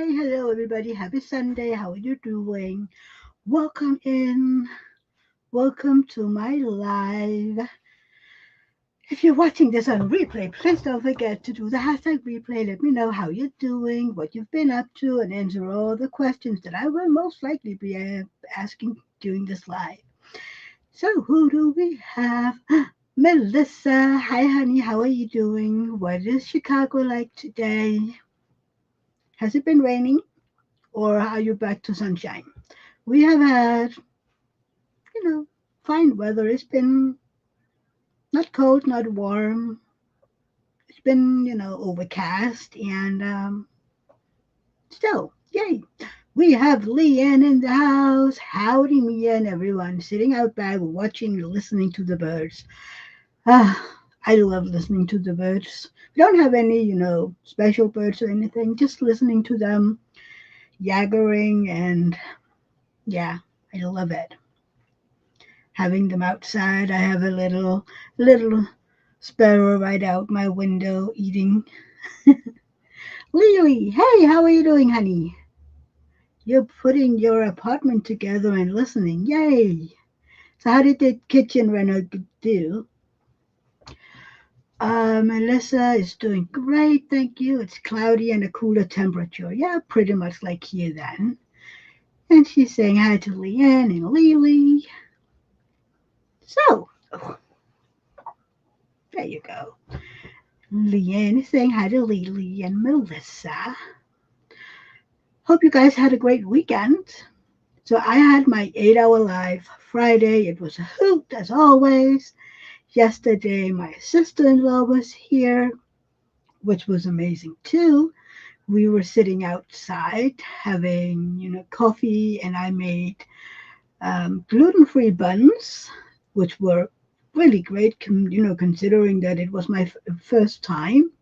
Hi, hello everybody. Happy Sunday. How are you doing? Welcome in. Welcome to my live. If you're watching this on replay, please don't forget to do the hashtag replay. Let me know how you're doing, what you've been up to, and answer all the questions that I will most likely be asking during this live. So, who do we have? Melissa. Hi, honey. How are you doing? What is Chicago like today? Has it been raining or are you back to sunshine? We have had, you know, fine weather. It's been not cold, not warm. It's been, overcast and still, yay. We have Leanne in the house. Howdy, Mia and everyone sitting out back watching and listening to the birds. I love listening to the birds. We don't have any, special birds or anything, just listening to them yaggering and yeah, I love it. Having them outside. I have a little sparrow right out my window eating. Lily, hey, how are you doing, honey? You're putting your apartment together and listening. Yay! So how did the kitchen reno do? Melissa is doing great, thank you. It's cloudy and a cooler temperature. Yeah, pretty much like here then. And she's saying hi to Leanne and Lily. So, there you go. Leanne is saying hi to Lily and Melissa. Hope you guys had a great weekend. So I had my 8-hour live Friday. It was a hoot as always. Yesterday my sister-in-law was here, which was amazing too. We were sitting outside having, coffee, and I made gluten-free buns, which were really great, considering that it was my first time.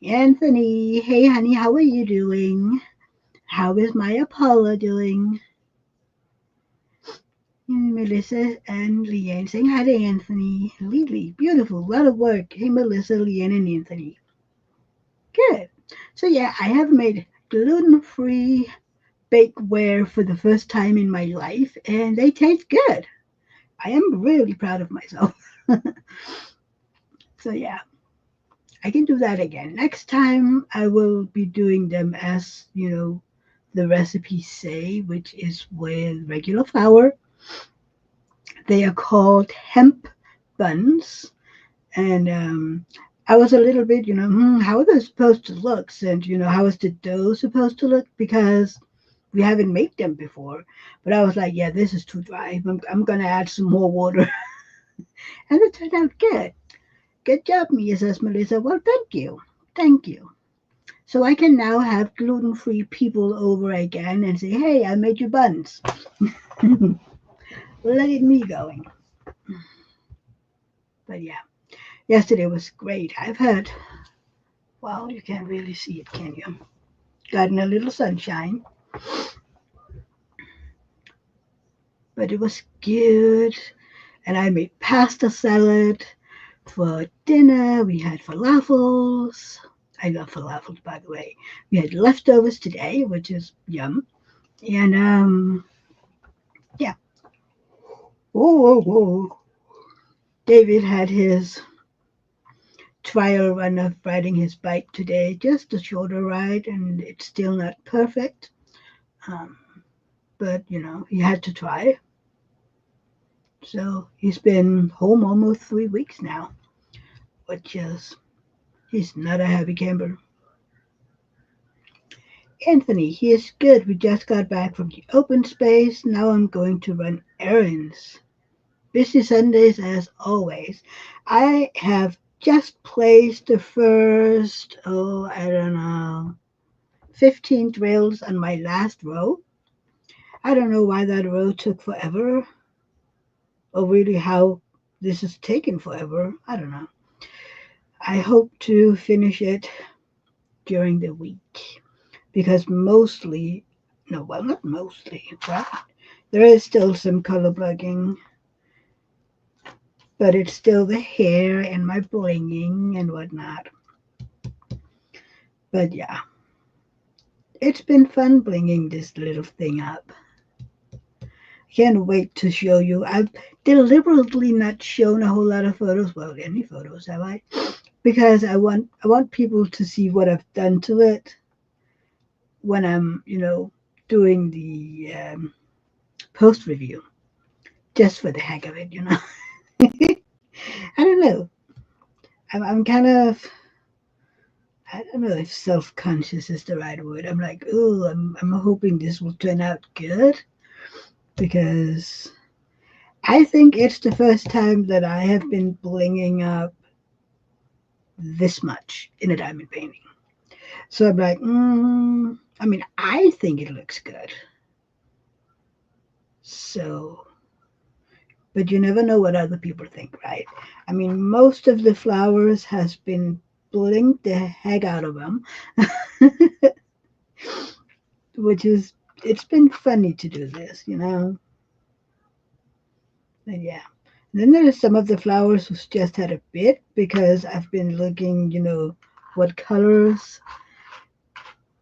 Anthony, hey honey, how are you doing? How is my Apollo doing? Melissa and Leanne saying hi to Anthony. Lily, beautiful, a lot of work. Hey Melissa, Leanne, and Anthony. Good. So yeah, I have made gluten-free bakeware for the first time in my life, and they taste good. I am really proud of myself. So yeah, I can do that again. Next time I will be doing them as, the recipes say, which is with regular flour. They are called hemp buns. And I was a little bit, how are they supposed to look? And, how is the dough supposed to look? Because we haven't made them before. But I was like, yeah, this is too dry. I'm going to add some more water. And it turned out good. Good job, Mia, says Melissa. Well, thank you. Thank you. So I can now have gluten-free people over again and say, hey, I made you buns. Look at me going. But yeah, yesterday was great. I've had, well, you can't really see it, can you? Gotten a little sunshine, but it was good. And I made pasta salad for dinner. We had falafels. I love falafels, by the way. We had leftovers today, which is yum. And yeah. Whoa, whoa, whoa. David had his trial run of riding his bike today, just a shorter ride, and it's still not perfect. Um, but he had to try. So he's been home almost 3 weeks now, which is he's not a happy camper. Anthony, he is good. We just got back from the open space. Now I'm going to run errands. Busy Sundays as always. I have just placed the first, I don't know, 15 drills on my last row. I don't know why that row took forever, or really how this is taking forever. I don't know. I hope to finish it during the week because mostly, no, well, not mostly, but there is still some color bugging, but it's still the hair and my blinging and whatnot. But yeah, it's been fun bringing this little thing up. Can't wait to show you. I've deliberately not shown a whole lot of photos. Well, any photos have I? Because I want people to see what I've done to it when I'm doing the post review, just for the heck of it. I don't know. I'm kind of, I don't know if self-conscious is the right word. I'm like, oh, I'm hoping this will turn out good because I think it's the first time that I have been blinging up this much in a diamond painting. So I'm like, I mean, I think it looks good. So, but you never know what other people think, right? I mean, most of the flowers has been blinged the heck out of them, which is, it's been funny to do this. And yeah. And then there are some of the flowers who's just had a bit because I've been looking, what colors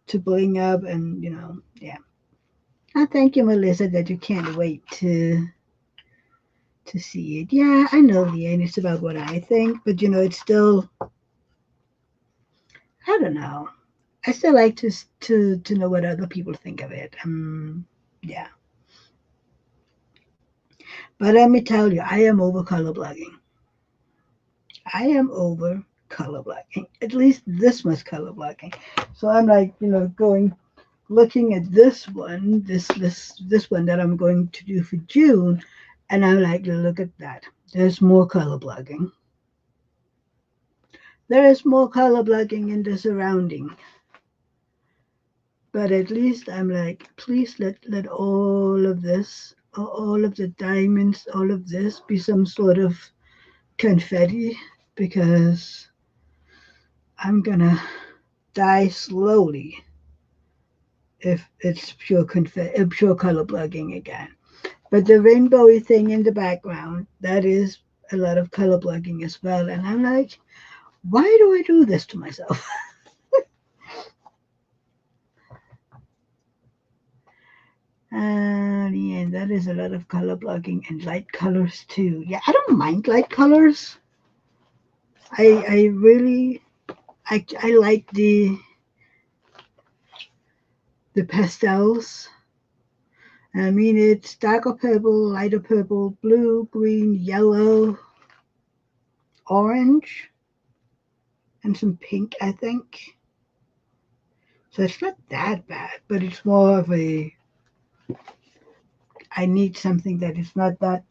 to bling up and yeah. I thank you, Melissa, that you can't wait to see it. Yeah, I know, Leanne, it's about what I think, but it's still, I don't know. I still like to know what other people think of it. Yeah. But let me tell you, I am over color blocking. I am over color blocking. At least this much color blocking. So I'm like, going looking at this one, this one that I'm going to do for June, and I'm like, look at that. There's more color blocking. There is more color blocking in the surrounding. But at least I'm like, please let all of this, all of the diamonds, all of this be some sort of confetti because I'm gonna die slowly if it's pure confetti, pure color blocking again. But the rainbowy thing in the background, that is a lot of color blocking as well. And I'm like, why do I do this to myself? Yeah, that is a lot of color blocking and light colors too. Yeah, I don't mind light colors. I really I like the pastels. I mean, it's darker purple, lighter purple, blue, green, yellow, orange, and some pink, I think. So it's not that bad, but it's more of a, I need something that is not that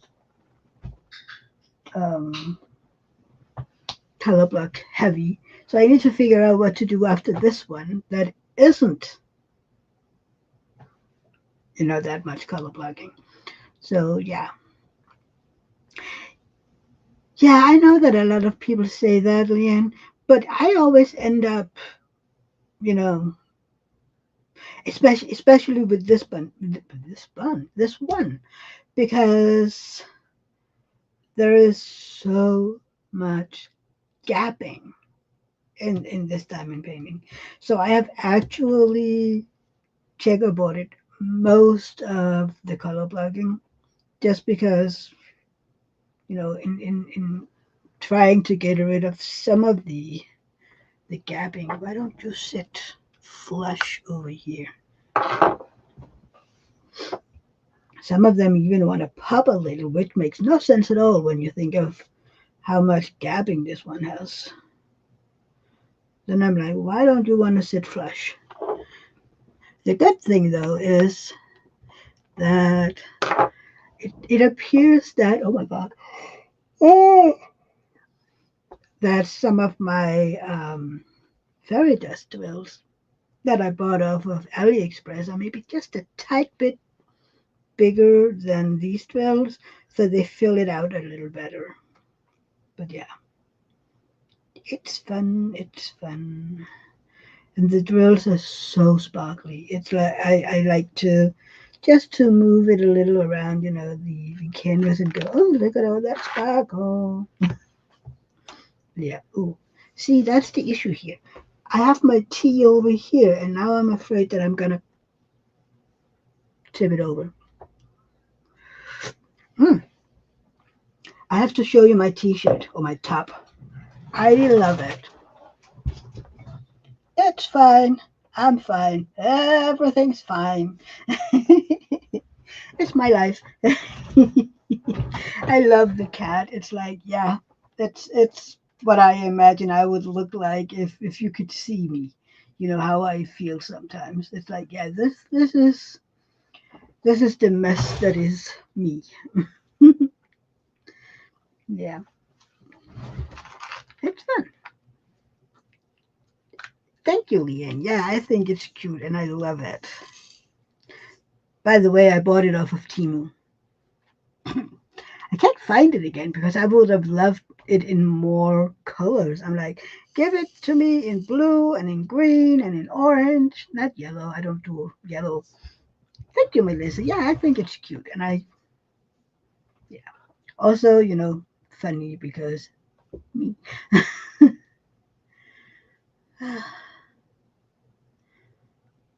um, color block heavy. So I need to figure out what to do after this one that isn't, that much color blocking. So yeah. Yeah, I know that a lot of people say that, Leanne, but I always end up, you know, especially with this one, because there is so much gapping in this diamond painting. So I have actually checkerboarded most of the color blocking just because, in trying to get rid of some of the gapping. Why don't you sit flush over here? Some of them even want to pop a little, which makes no sense at all when you think of how much gapping this one has. Then I'm like, why don't you want to sit flush? The good thing though is that it appears that, oh my god, oh, that some of my fairy dust drills that I bought off of AliExpress are maybe just a tight bit bigger than these drills, so they fill it out a little better. But yeah, it's fun. It's fun. And the drills are so sparkly. It's like I like to just to move it a little around, the canvas and go, oh, look at all that sparkle. Yeah. Ooh. See, that's the issue here. I have my tea over here, and now I'm afraid that I'm gonna tip it over. Hmm. I have to show you my t-shirt or my top. I love it. It's fine. I'm fine. Everything's fine. It's my life. I love the cat. It's like, yeah, it's what I imagine I would look like if you could see me. You know how I feel sometimes. It's like, yeah, this is the mess that is me. Yeah, it's fun. Thank you, Leanne. Yeah, I think it's cute and I love it. By the way, I bought it off of Timu. I can't find it again because I would have loved it in more colors. I'm like, give it to me in blue and in green and in orange, not yellow. I don't do yellow. Thank you, Melissa. Yeah, I think it's cute. And yeah. Also, funny because me.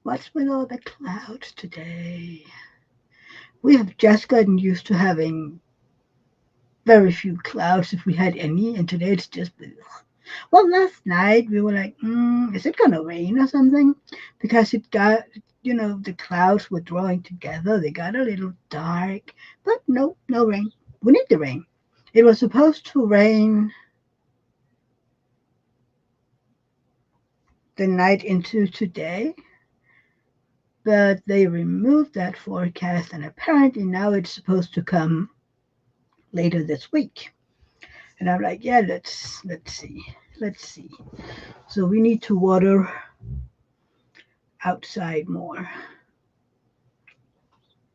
What's with all the clouds today? We have just gotten used to having very few clouds if we had any, and today it's just well, last night we were like, is it gonna rain or something? Because it got, the clouds were drawing together. They got a little dark, but no, no rain. We need the rain. It was supposed to rain the night into today, but they removed that forecast, and apparently now it's supposed to come later this week. And I'm like, yeah, let's see. So we need to water outside more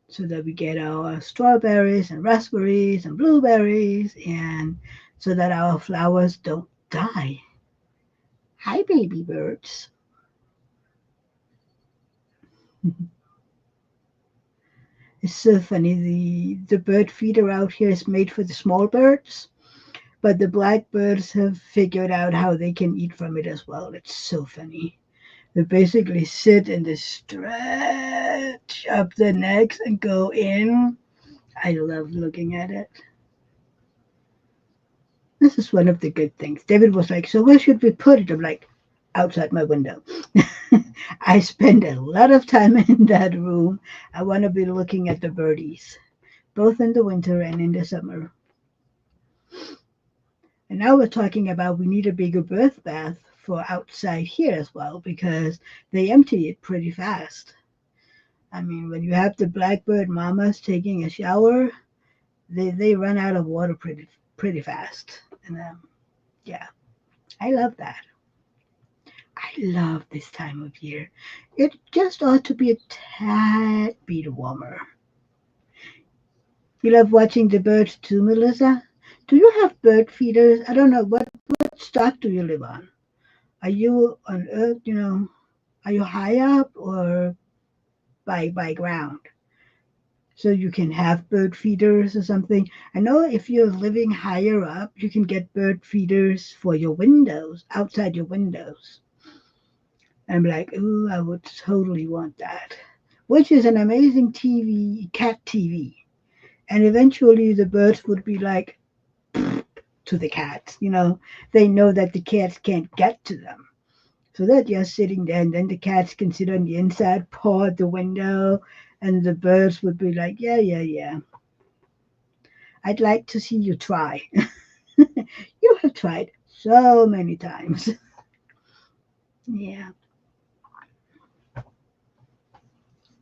so that we get our strawberries and raspberries and blueberries and so that our flowers don't die. Hi, baby birds. It's so funny. The bird feeder out here is made for the small birds, but the blackbirds have figured out how they can eat from it as well. It's so funny. They basically sit and they stretch up their necks and go in. I love looking at it. This is one of the good things. David was like, so where should we put it? I'm like, outside my window. I spend a lot of time in that room. I want to be looking at the birdies, both in the winter and in the summer. And now we're talking about we need a bigger birth bath for outside here as well because they empty it pretty fast. I mean, when you have the blackbird mamas taking a shower, they run out of water pretty fast. And yeah, I love that. I love this time of year. It just ought to be a tad bit warmer. You love watching the birds too, Melissa? Do you have bird feeders? I don't know. What stock do you live on? Are you on earth, are you high up or by ground? So you can have bird feeders or something. I know if you're living higher up, you can get bird feeders for your windows, outside your windows. I'm like, ooh, I would totally want that. Which is an amazing TV, cat TV. And eventually the birds would be like to the cats, They know that the cats can't get to them. So they're just sitting there, and then the cats can sit on the inside, paw at the window, and the birds would be like, yeah, yeah, yeah. I'd like to see you try. You have tried so many times. Yeah.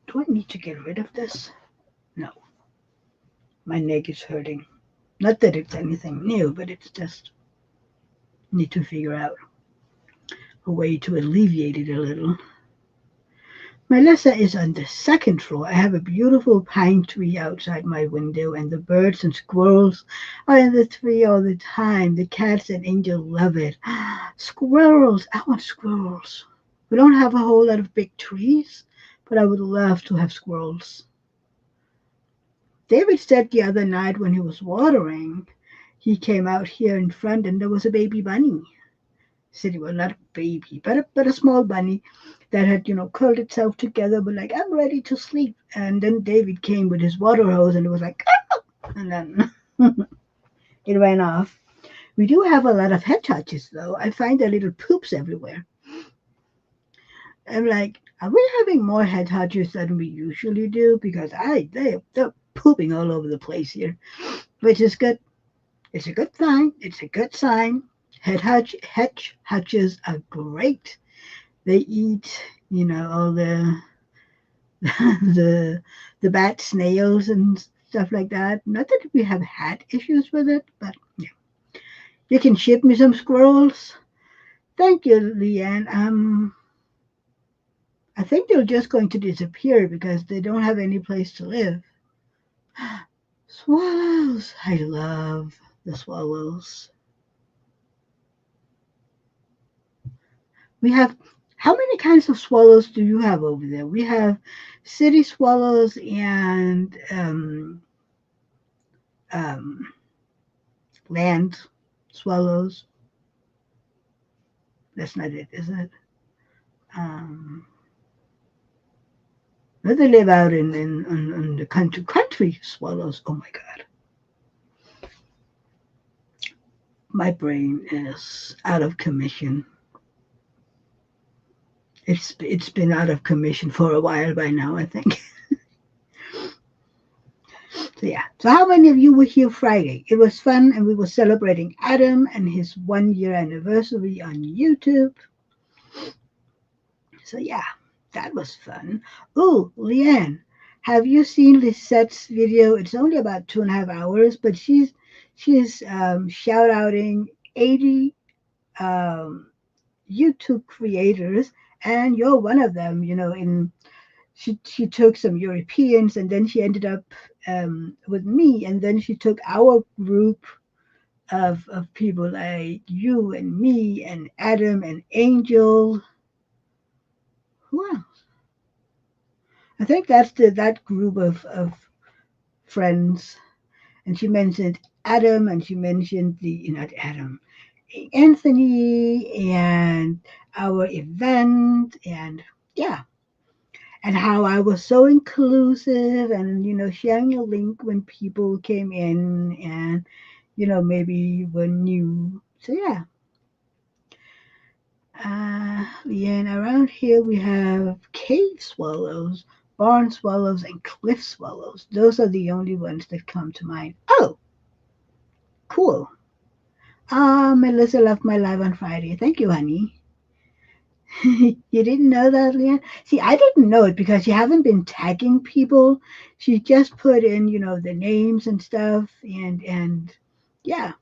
Do I need to get rid of this? No. My neck is hurting. Not that it's anything new, but it's just need to figure out a way to alleviate it a little. Melissa is on the second floor. I have a beautiful pine tree outside my window, and the birds and squirrels are in the tree all the time. The cats and Angel love it. Squirrels! I want squirrels. We don't have a whole lot of big trees, but I would love to have squirrels. David said the other night when he was watering, he came out here in front and there was a baby bunny. sitting, well, not a baby, but a small bunny that had, curled itself together, but like, I'm ready to sleep. And then David came with his water hose and it was like, "Ah!" And then it ran off. We do have a lot of head touches though. I find their little poops everywhere. I'm like, are we having more head touches than we usually do? Because they're pooping all over the place here, which is good. It's a good sign. It's a good sign. Hedge hatches are great. They eat, all the the bad snails and stuff like that. Not that we have had issues with it, but yeah. You can ship me some squirrels. Thank you, Leanne. I think they're just going to disappear because they don't have any place to live. Swallows. I love the swallows. We have, how many kinds of swallows do you have over there? We have city swallows and um, land swallows. That's not it, is it? Um, no, they live out in the country. Country swallows. Oh my God. My brain is out of commission. It's been out of commission for a while by now, I think. So yeah. So how many of you were here Friday? It was fun, and we were celebrating Adam and his 1 year anniversary on YouTube. So yeah, that was fun. Oh, Leanne, have you seen Lisette's video? It's only about 2.5 hours, but she's shout outing 80 um, YouTube creators, and you're one of them. In she took some Europeans, and then she ended up with me, and then she took our group of people like you and me and Adam and Angel. Who else? I think that's that group of friends. And she mentioned Adam, and she mentioned not Adam, Anthony, and our event, and yeah, and how I was so inclusive, and sharing a link when people came in, and maybe were new. So yeah, Leanne, around here we have cave swallows, barn swallows, and cliff swallows. Those are the only ones that come to mind. Oh, cool. Melissa left my live on Friday. Thank you, honey. You didn't know that, Leanne? See, I didn't know it because you haven't been tagging people. She just put in, the names and stuff, and yeah.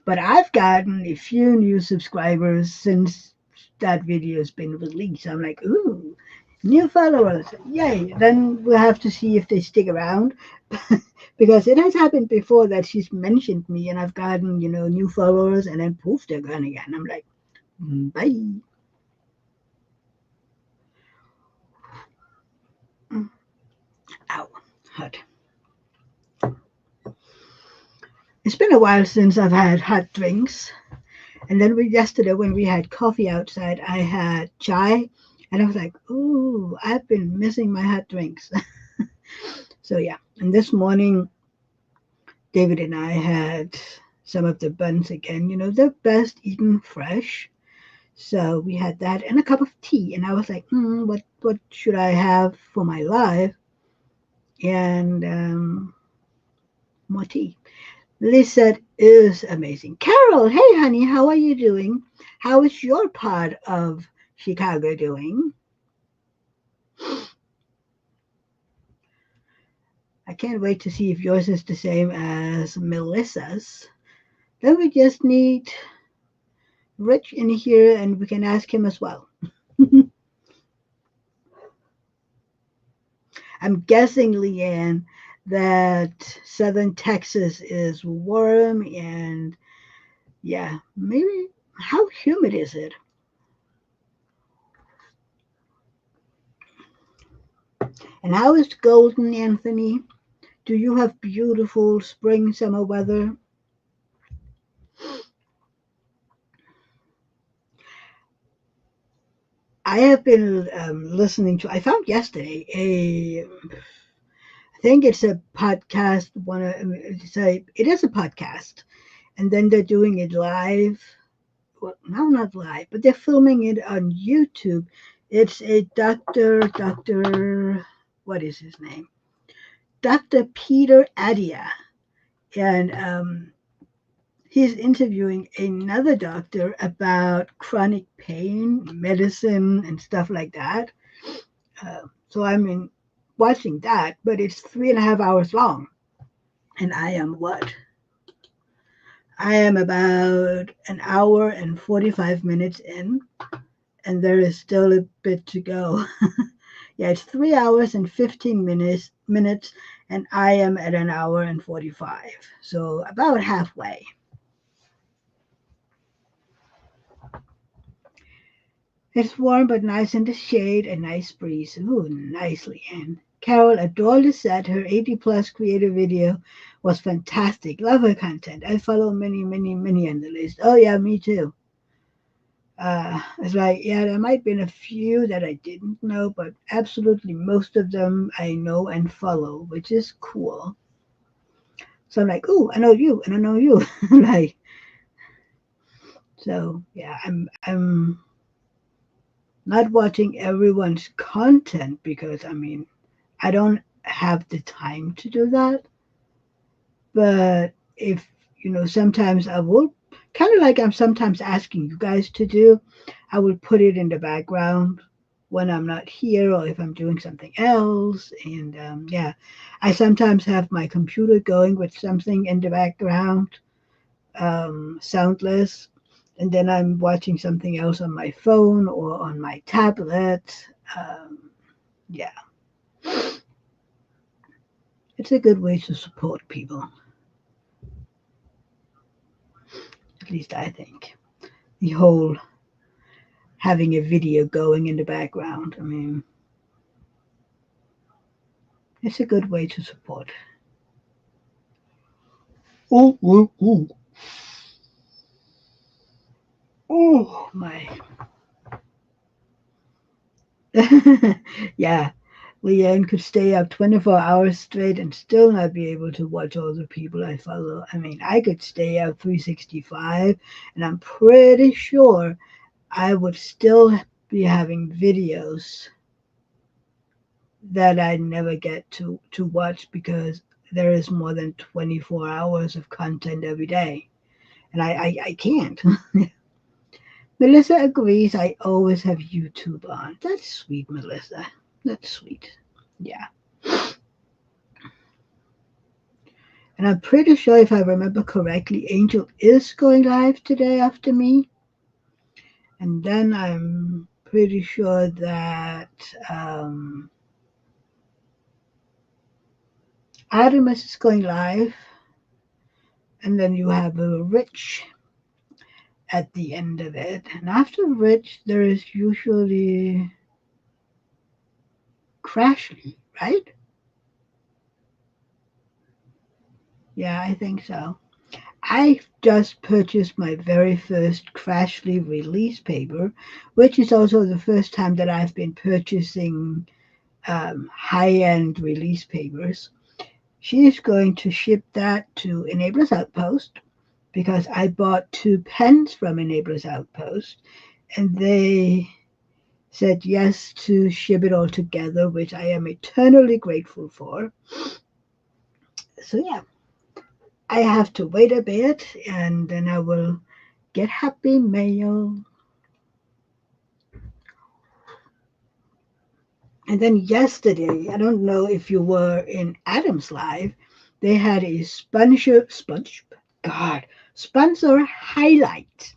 But I've gotten a few new subscribers since that video has been released. I'm like, ooh, new followers. Yay. Then we'll have to see if they stick around. Because it has happened before that she's mentioned me and I've gotten, new followers and then poof, they're gone again. I'm like, bye. Ow, hot. It's been a while since I've had hot drinks. And then yesterday when we had coffee outside, I had chai. And I was like, ooh, I've been missing my hot drinks. So yeah. And this morning, David and I had some of the buns again. They're best eaten fresh. So we had that and a cup of tea. And I was like, what should I have for my live? And more tea. Lizette is amazing. Carol, hey honey, how are you doing? How is your part of Chicago doing? I can't wait to see if yours is the same as Melissa's. Then we just need Rich in here and we can ask him as well. I'm guessing, Leanne, that southern Texas is warm and yeah, maybe how humid is it? And how is Golden, Anthony? Do you have beautiful spring, summer weather? I have been listening to. I found yesterday I think it's a podcast. It is a podcast, and then they're doing it live. Well, no, not live, but they're filming it on YouTube. It's a doctor. What is his name? Dr. Peter Adia, and he's interviewing another doctor about chronic pain, medicine, and stuff like that. So I'm watching that, but it's 3.5 hours long, and I am what? I am about an hour and 45 minutes in, and there is still a bit to go. Yeah, it's 3 hours and 15 minutes, and I am at an hour and 45. So about halfway. It's warm but nice in the shade, a nice breeze. Ooh, nicely in. Carol adored the set. Her 80 plus creative video was fantastic. Love her content. I follow many, many, many on the list. Oh, yeah, me too. It's like, yeah, there might be a few that I didn't know, but absolutely most of them I know and follow, which is cool. So I'm like, ooh, I know you, and I know you. Like, so yeah, I'm not watching everyone's content because I mean, I don't have the time to do that. But if sometimes I will, kind of like I'm sometimes asking you guys to do, I will put it in the background when I'm not here or if I'm doing something else. And yeah, I sometimes have my computer going with something in the background, soundless, and then I'm watching something else on my phone or on my tablet. Yeah, it's a good way to support people, at least I think. The whole having a video going in the background. I mean, it's a good way to support. Oh, oh, oh, oh my. Yeah, Leanne could stay up 24 hours straight and still not be able to watch all the people I follow. I mean, I could stay up 365, and I'm pretty sure I would still be having videos that I never get to watch because there is more than 24 hours of content every day. And I can't. Melissa agrees I always have YouTube on. That's sweet, Melissa. That's sweet. Yeah. And I'm pretty sure if I remember correctly, Angel is going live today after me. And then I'm pretty sure that Artemis is going live. And then you have a Rich at the end of it. And after Rich, there is usually Crashly, right? Yeah, I think so. I just purchased my very first Crashly release paper, which is also the first time that I've been purchasing high-end release papers. She's going to ship that to Enablers Outpost because I bought 2 pens from Enablers Outpost, and they said yes to ship it all together, which I am eternally grateful for. So yeah, I have to wait a bit and then I will get happy mail. And then yesterday, I don't know if you were in Adam's live, they had a sponsor highlight.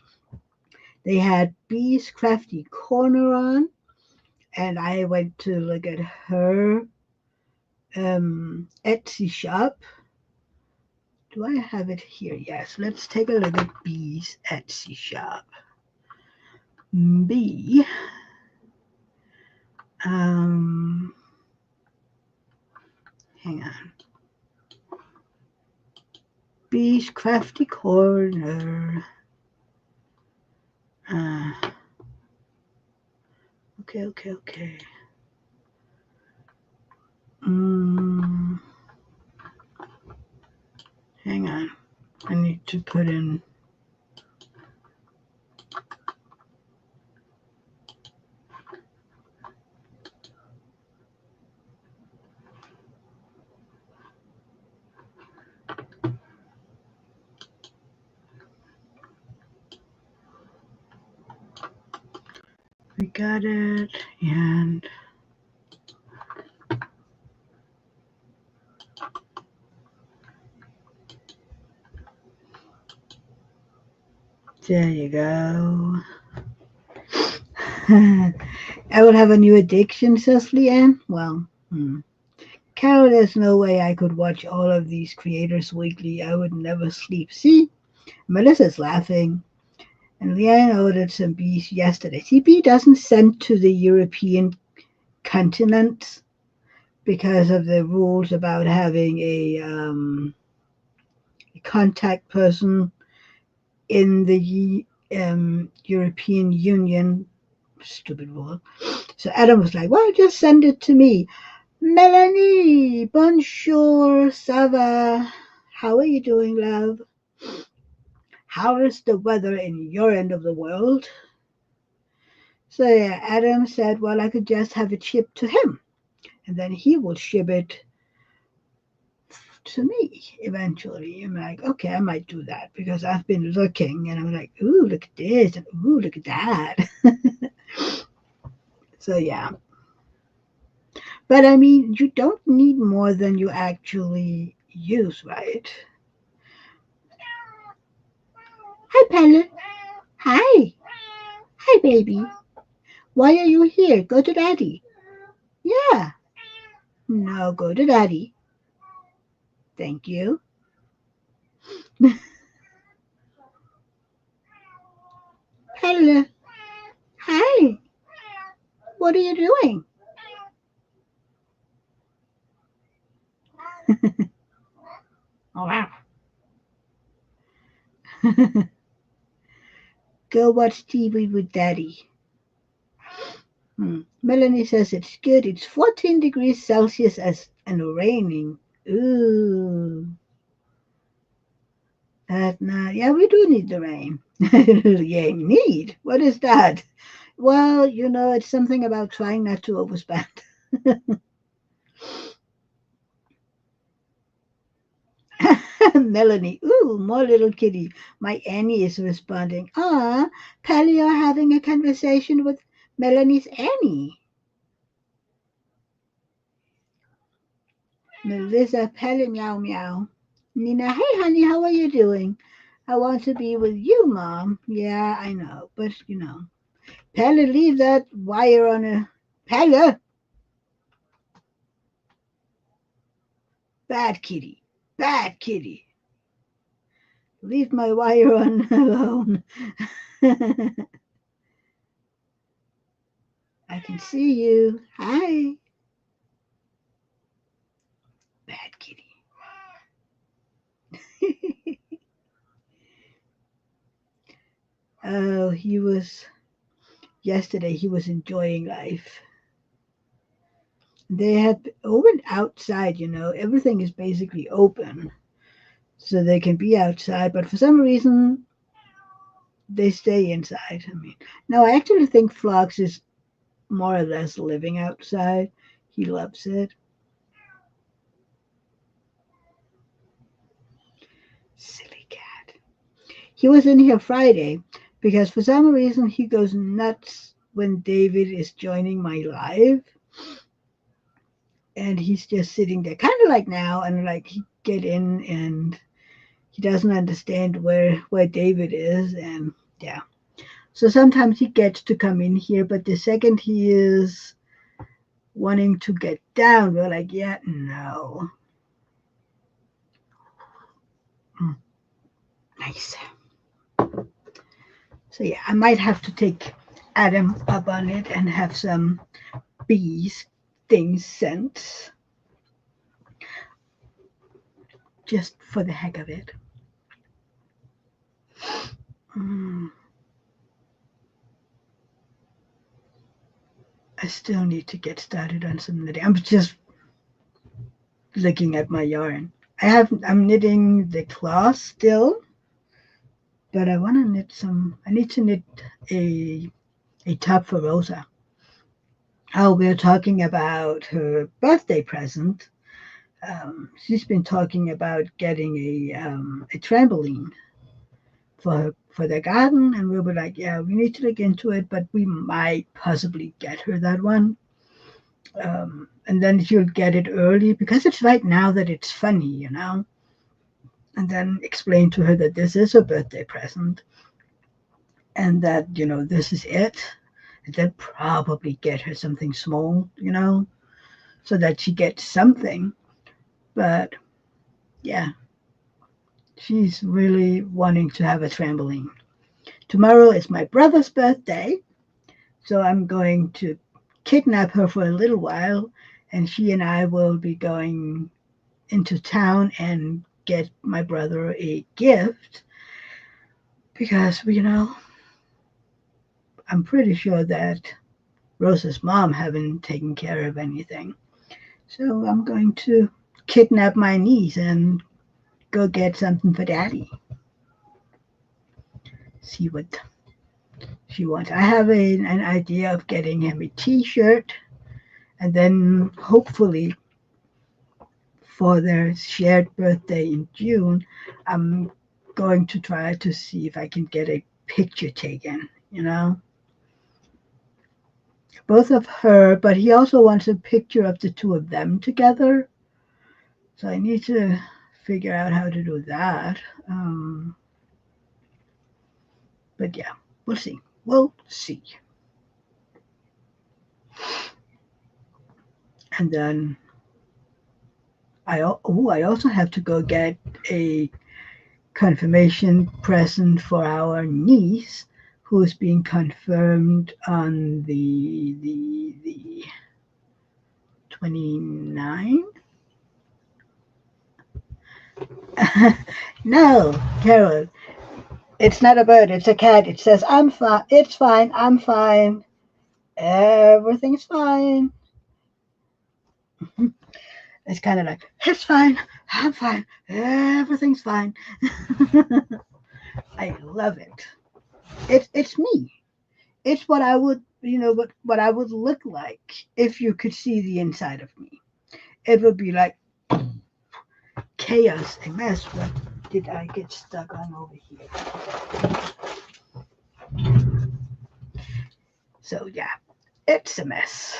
They had Bee's Crafty Corner on, and I went to look at her Etsy shop. Do I have it here? Yes. Let's take a look at Bee's Etsy shop. Bee. Um, Hang on. Bee's Crafty Corner. Okay. Mm, hang on. I need to put in. We got it. And there you go. I will have a new addiction, says Leanne. Well, Carol, there's no way I could watch all of these creators weekly. I would never sleep. See, Melissa's laughing. And Leanne ordered some bees yesterday. CP doesn't send to the European continent because of the rules about having a contact person in the European Union. Stupid rule. So Adam was like, well, just send it to me. Melanie, bonjour, ça va? How are you doing, love? How is the weather in your end of the world? So yeah, Adam said, well, I could just have it shipped to him, and then he will ship it to me eventually. I'm like, okay, I might do that because I've been looking, and I'm like, ooh, look at this, and ooh, look at that. So yeah. But I mean, you don't need more than you actually use, right? Hi, Pella. Hi. Hi, baby. Why are you here? Go to daddy. Yeah. No, go to daddy. Thank you. Pella. Hi. What are you doing? Oh, wow. Go watch TV with daddy. Melanie says it's good. It's 14 degrees Celsius and raining. Ooh. Yeah, we do need the rain. Yeah, need. What is that? Well, it's something about trying not to overspend. Melanie, ooh, more little kitty. My Annie is responding. Ah, Pally, you're having a conversation with Melanie's Annie. Melissa, Pally, meow, meow. Nina, hey, honey, how are you doing? I want to be with you, Mom. Yeah, I know, but Pella, leave that wire on a. Pella, bad kitty, bad kitty. Leave my wire on alone. I can see you. Hi, bad kitty. Oh, yesterday he was enjoying life. They had opened outside, everything is basically open. So they can be outside, but for some reason they stay inside. I mean, no, I actually think Flox is more or less living outside. He loves it. Silly cat. He was in here Friday because for some reason he goes nuts when David is joining my live. And he's just sitting there, kind of like now, and like he get in and he doesn't understand where David is, and yeah. So sometimes he gets to come in here, but the second he is wanting to get down, we're like, yeah, no. Nice. So yeah, I might have to take Adam up on it and have some bees things sent just for the heck of it. Mm. I still need to get started on some knitting. I'm just looking at my yarn. I'm knitting the cloth still, but I want to knit some. I need to knit a a top for Rosa. Oh, we're talking about her birthday present. She's been talking about getting a trampoline for the garden, and we were like, yeah, we need to look into it, but we might possibly get her that one. And then she'll get it early because it's right now that it's funny. And then explain to her that this is a birthday present and that, this is it. And then probably get her something small, so that she gets something. But yeah, she's really wanting to have a trampoline. Tomorrow is my brother's birthday, so I'm going to kidnap her for a little while, and she and I will be going into town and get my brother a gift because, I'm pretty sure that Rosa's mom haven't taken care of anything. So I'm going to kidnap my niece and go get something for daddy. See what she wants. I have an idea of getting him a t-shirt, and then hopefully for their shared birthday in June, I'm going to try to see if I can get a picture taken. Both of her, but he also wants a picture of the two of them together. So I need to figure out how to do that. But yeah, we'll see. We'll see. And then I also have to go get a confirmation present for our niece, who's being confirmed on the 29th. No, Carol, it's not a bird, it's a cat. It says, I'm fine, it's fine, I'm fine, everything's fine. It's kind of like, it's fine, I'm fine, everything's fine. I love it. It's me. It's what I would, what I would look like if you could see the inside of me. It would be like chaos, a mess. What did I get stuck on over here? So yeah, it's a mess.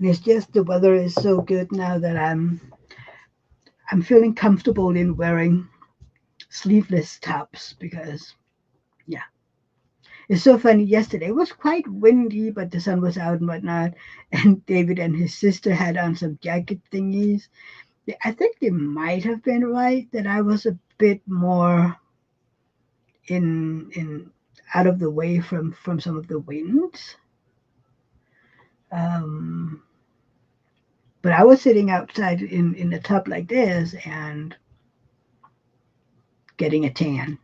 And it's just the weather is so good now that I'm feeling comfortable in wearing sleeveless tops because yeah. It's so funny. Yesterday it was quite windy, but the sun was out and whatnot. And David and his sister had on some jacket thingies. I think they might have been right that I was a bit more in out of the way from some of the winds. Um, but I was sitting outside in a tub like this and getting a tan.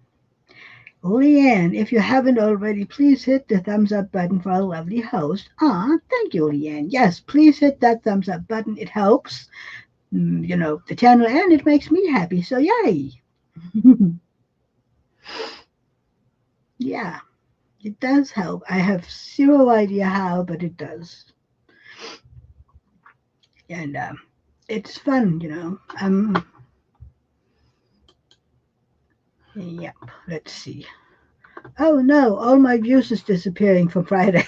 Leanne, if you haven't already, please hit the thumbs up button for our lovely host. Thank you, Leanne. Yes, please hit that thumbs up button. It helps, the channel, and it makes me happy. So yay! Yeah, it does help. I have zero idea how, but it does. And it's fun. Yep, let's see. Oh no, all my views is disappearing from Friday.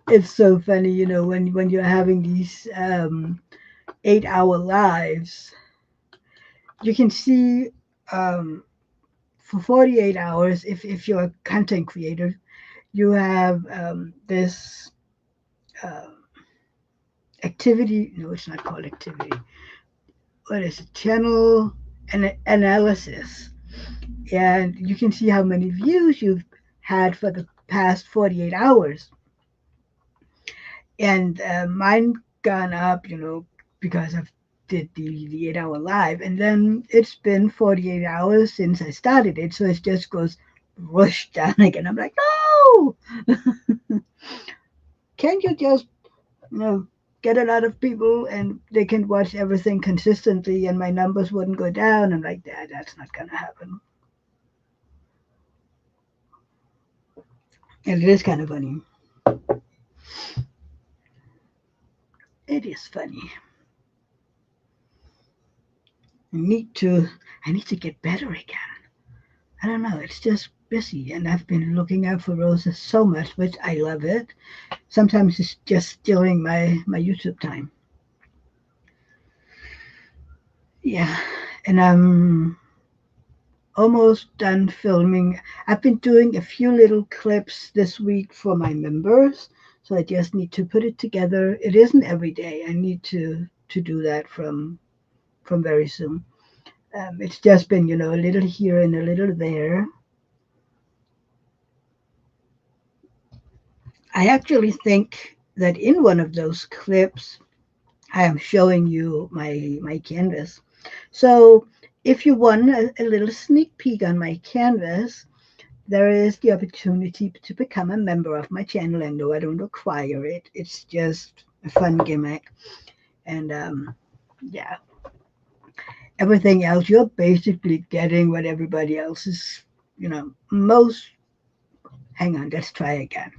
It's so funny, when you're having these 8-hour lives, you can see for 48 hours, if you're a content creator, you have this uh, activity. No, it's not called activity. What is it? Channel analysis. And you can see how many views you've had for the past 48 hours. And mine gone up, because I've did the 8 hour live, and then it's been 48 hours since I started it, so it just goes rush down again. I'm like, no, can't you just you know get a lot of people and they can watch everything consistently and my numbers wouldn't go down? I'm like, that's not gonna happen. And it is kind of funny. It is funny. I need to I need to get better again. I don't know, it's just busy and I've been looking out for roses so much, which I love it. Sometimes it's just stealing my YouTube time. Yeah. And I'm almost done filming. I've been doing a few little clips this week for my members, so I just need to put it together. It isn't every day. I need to do that from very soon. It's just been, a little here and a little there. I actually think that in one of those clips, I am showing you my canvas. So if you want a little sneak peek on my canvas, there is the opportunity to become a member of my channel. And no, I don't require it. It's just a fun gimmick. And yeah, everything else, you're basically getting what everybody else is, most. Hang on, let's try again.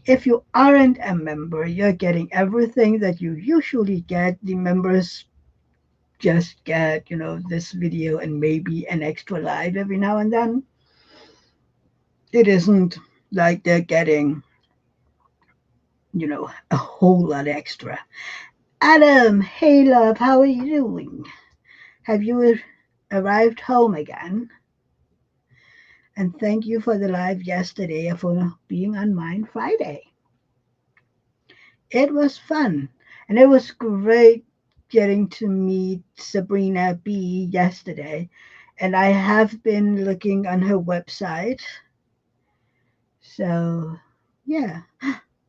If you aren't a member, you're getting everything that you usually get. The members just get, this video and maybe an extra live every now and then. It isn't like they're getting, a whole lot extra. Adam, hey love, how are you doing? Have you arrived home again? And thank you for the live yesterday for being on mine Friday. It was fun. And it was great getting to meet Sabrina B yesterday. And I have been looking on her website. So, yeah.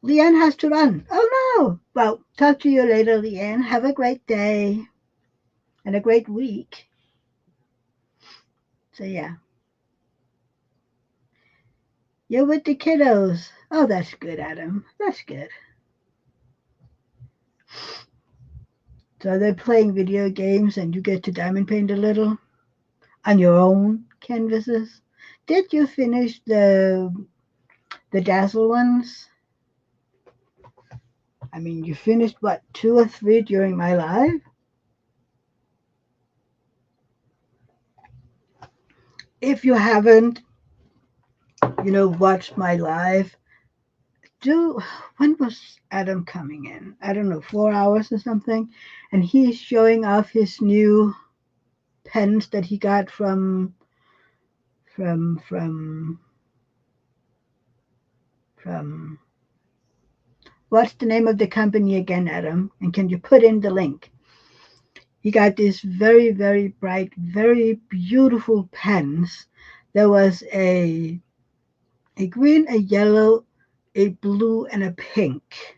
Leanne has to run. Oh no. Well, talk to you later, Leanne. Have a great day and a great week. So, yeah. You're with the kiddos. Oh, that's good, Adam. That's good. So they're playing video games and you get to diamond paint a little on your own canvases. Did you finish the Dazzle ones? I mean, you finished what, 2 or 3 during my live? If you haven't, watched my live, do when was Adam coming in? I don't know, 4 hours or something, and he's showing off his new pens that he got from from what's the name of the company again, Adam? And can you put in the link? He got these very, very bright, very beautiful pens. There was a green, a yellow, a blue, and a pink.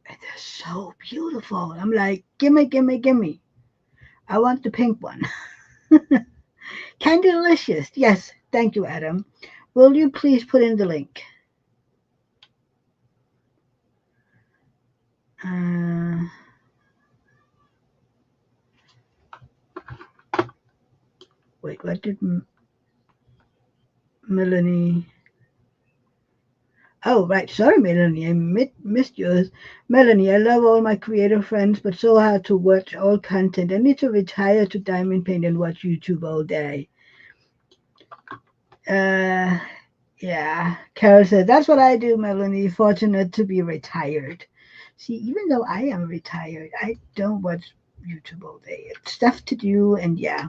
And they're so beautiful. I'm like, gimme, gimme, gimme. I want the pink one. Kind of delicious. Yes, thank you, Adam. Will you please put in the link? Uh, wait, what did Melanie? Oh, right. Sorry, Melanie. I missed yours. Melanie, I love all my creator friends, but so hard to watch all content. I need to retire to diamond paint and watch YouTube all day. Uh, yeah. Carol said, that's what I do, Melanie. Fortunate to be retired. See, even though I am retired, I don't watch YouTube all day. It's stuff to do, and yeah.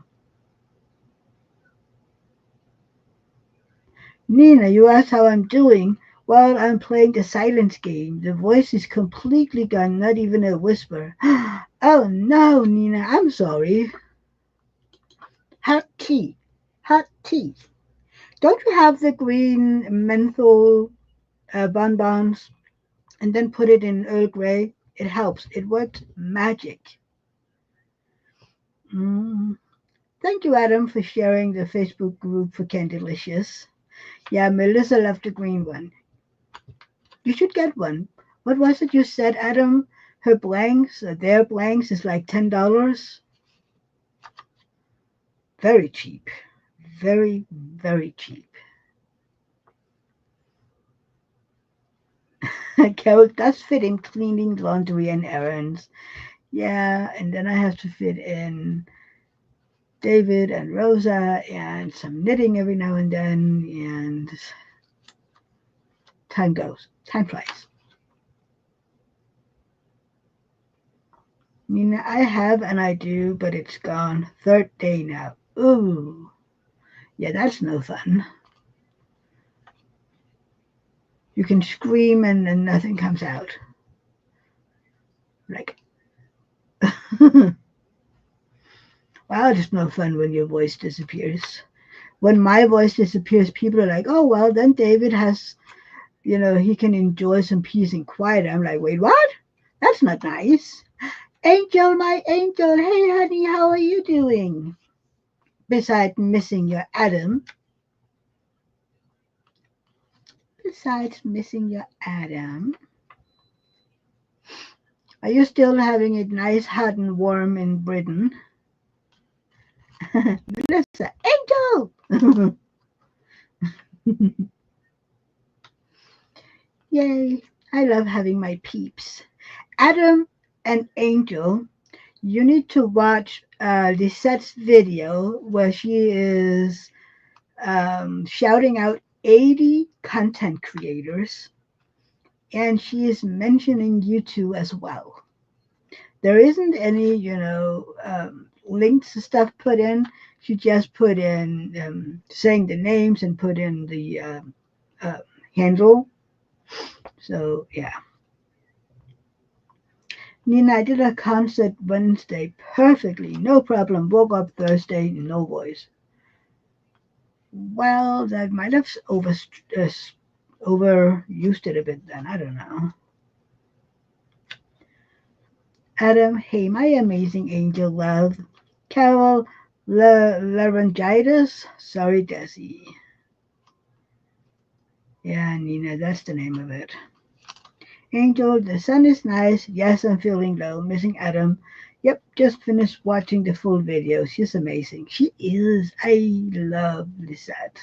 Nina, you asked how I'm doing. Well, I'm playing the silence game. The voice is completely gone, not even a whisper. Oh no, Nina, I'm sorry. Hot tea. Hot tea. Don't you have the green menthol bonbons and then put it in Earl Grey? It helps. It works magic. Thank you, Adam, for sharing the Facebook group for Candylicious. Yeah, Melissa left the green one. You should get one. What was it you said, Adam? Her blanks, their blanks is like $10. Very cheap. Very, very cheap. Carol does fit in cleaning, laundry, and errands. Yeah, and then I have to fit in David and Rosa and some knitting every now and then, and time goes. Time flies. Nina, I have and I do, but it's gone. Third day now. Ooh. Yeah, that's no fun. You can scream and then nothing comes out. Like, wow, it's no fun when your voice disappears. When my voice disappears, people are like, oh, well, then David has, he can enjoy some peace and quiet. I'm like, wait, what? That's not nice. Angel, my angel, hey, honey, how are you doing? Besides missing your Adam. Are you still having it nice, hot, and warm in Britain? Melissa, angel! Yay, I love having my peeps. Adam and Angel, you need to watch Lisette's video where she is shouting out 80 content creators, and she is mentioning you two as well. There isn't any, links and stuff put in. She just put in saying the names and put in the uh, handle. So, yeah. Nina, I did a concert Wednesday perfectly. No problem. Woke up Thursday, no voice. Well, I might have overused it a bit then. I don't know. Adam, hey, my amazing angel love. Carol, laryngitis. Sorry, Desi. Yeah, Nina, that's the name of it. Angel, the sun is nice. Yes, I'm feeling low. Missing Adam. Yep, just finished watching the full video. She's amazing. She is. I love Lisette.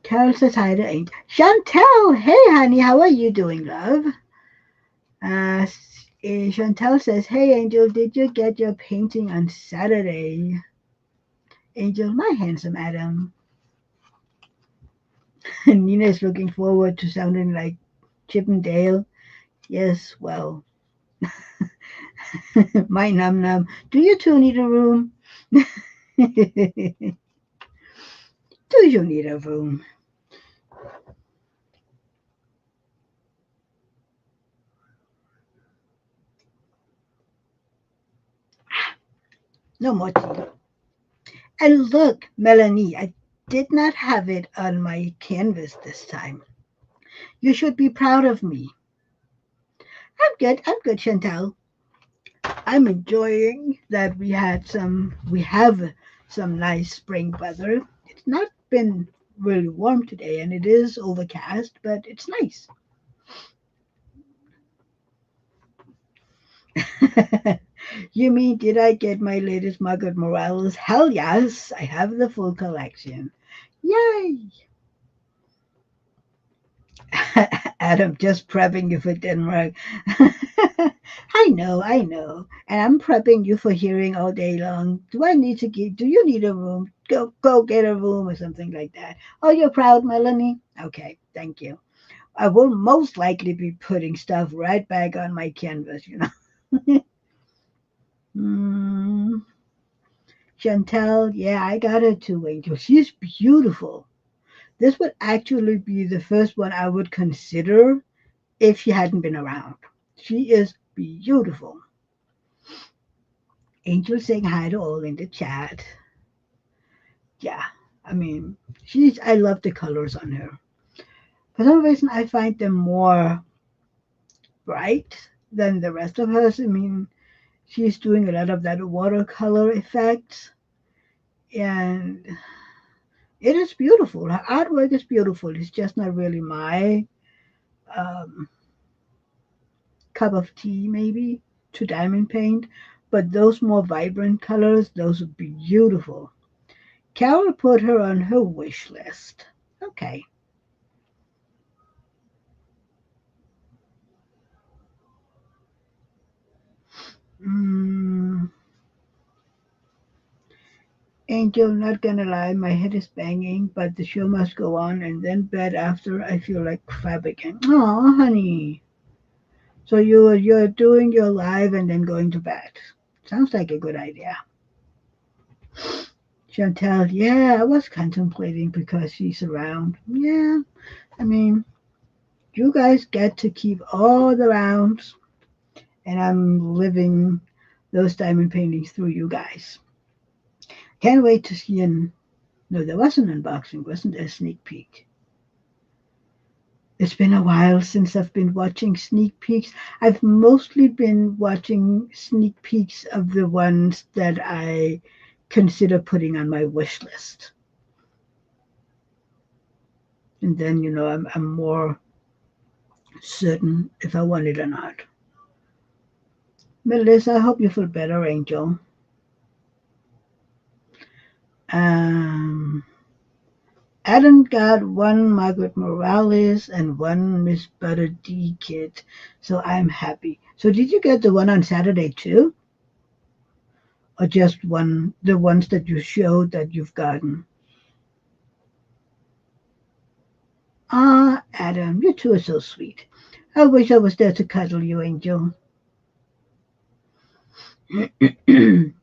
Carol says hi to Angel. Chantel, hey honey, how are you doing, love? Chantel says, hey Angel, did you get your painting on Saturday? Angel, my handsome Adam. Nina is looking forward to sounding like Chip and Dale. Yes, well, my num num. Do you two need a room? Do you need a room? No more tea. And look, Melanie, I did not have it on my canvas this time. You should be proud of me. I'm good, Chantal. I'm enjoying that we have some nice spring weather. It's not been really warm today and it is overcast, but it's nice. You mean, did I get my latest Margaret Morales? Hell yes, I have the full collection. Yay! Adam, just prepping you for Denmark. I know. And I'm prepping you for hearing all day long. Do you need a room? Go get a room or something like that. Oh, you're proud, Melanie? Okay, thank you. I will most likely be putting stuff right back on my canvas. mm, Chantel, yeah, I got her too, Angel. She's beautiful. This would actually be the first one I would consider if she hadn't been around. She is beautiful. Angel saying hi to all in the chat. Yeah, I mean, I love the colors on her. For some reason, I find them more bright Then the rest of us, I mean, she's doing a lot of that watercolor effects, and it is beautiful. Her artwork is beautiful. It's just not really my um, cup of tea, maybe, to diamond paint. But those more vibrant colors, those are beautiful. Carol put her on her wish list. Okay. Mm, Angel, not gonna lie, my head is banging, but the show must go on, and then bed after I feel like crap again. Oh, honey. So you're doing your live and then going to bed. Sounds like a good idea. Chantel, yeah, I was contemplating because she's around. Yeah, I mean, you guys get to keep all the rounds, and I'm living those diamond paintings through you guys. Can't wait to see an. No, there was an unboxing, wasn't there? A sneak peek. It's been a while since I've been watching sneak peeks. I've mostly been watching sneak peeks of the ones that I consider putting on my wish list. And then, I'm more certain if I want it or not. Melissa, I hope you feel better, Angel. Um, Adam got one Margaret Morales and one Miss Butter D kit, so I'm happy. So did you get the one on Saturday too? Or just one, the ones that you showed that you've gotten? Ah, Adam, you two are so sweet. I wish I was there to cuddle you, Angel.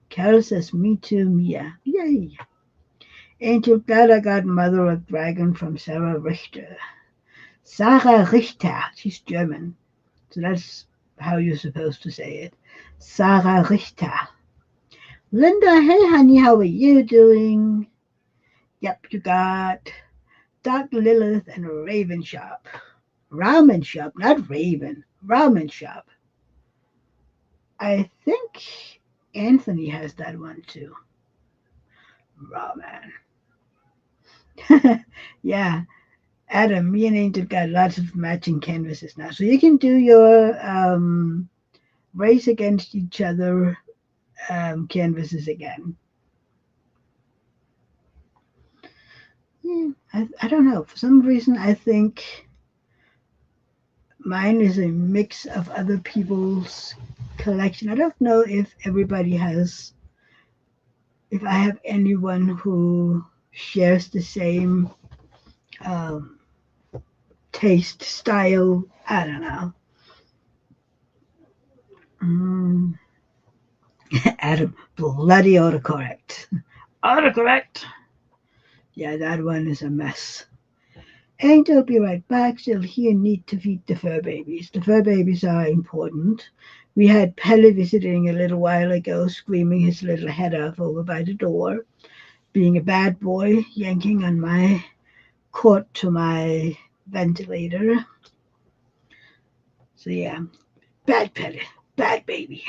Carol says, me too, Mia. Yay. Angel, glad I got Mother of Dragon from Sarah Richter. Sarah Richter. She's German. So that's how you're supposed to say it. Sarah Richter. Linda, hey honey, how are you doing? Yep, you got Dark Lilith and Raven Shop. Ramen Shop, not Raven. Ramen Shop. I think Anthony has that one too. Ramen. Yeah, Adam, me and Angel got lots of matching canvases now. So you can do your race against each other canvases again. Yeah, I don't know. For some reason, I think mine is a mix of other people's collection. I don't know if everybody has, if I have anyone who shares the same um, taste, style. I don't know. Mm. Adam, bloody autocorrect. Autocorrect. Yeah, that one is a mess. Angel, be right back. Still here, need to feed the fur babies. The fur babies are important. We had Pelle visiting a little while ago, screaming his little head off over by the door, being a bad boy, yanking on my cord to my ventilator. So yeah, bad Pelle, bad baby.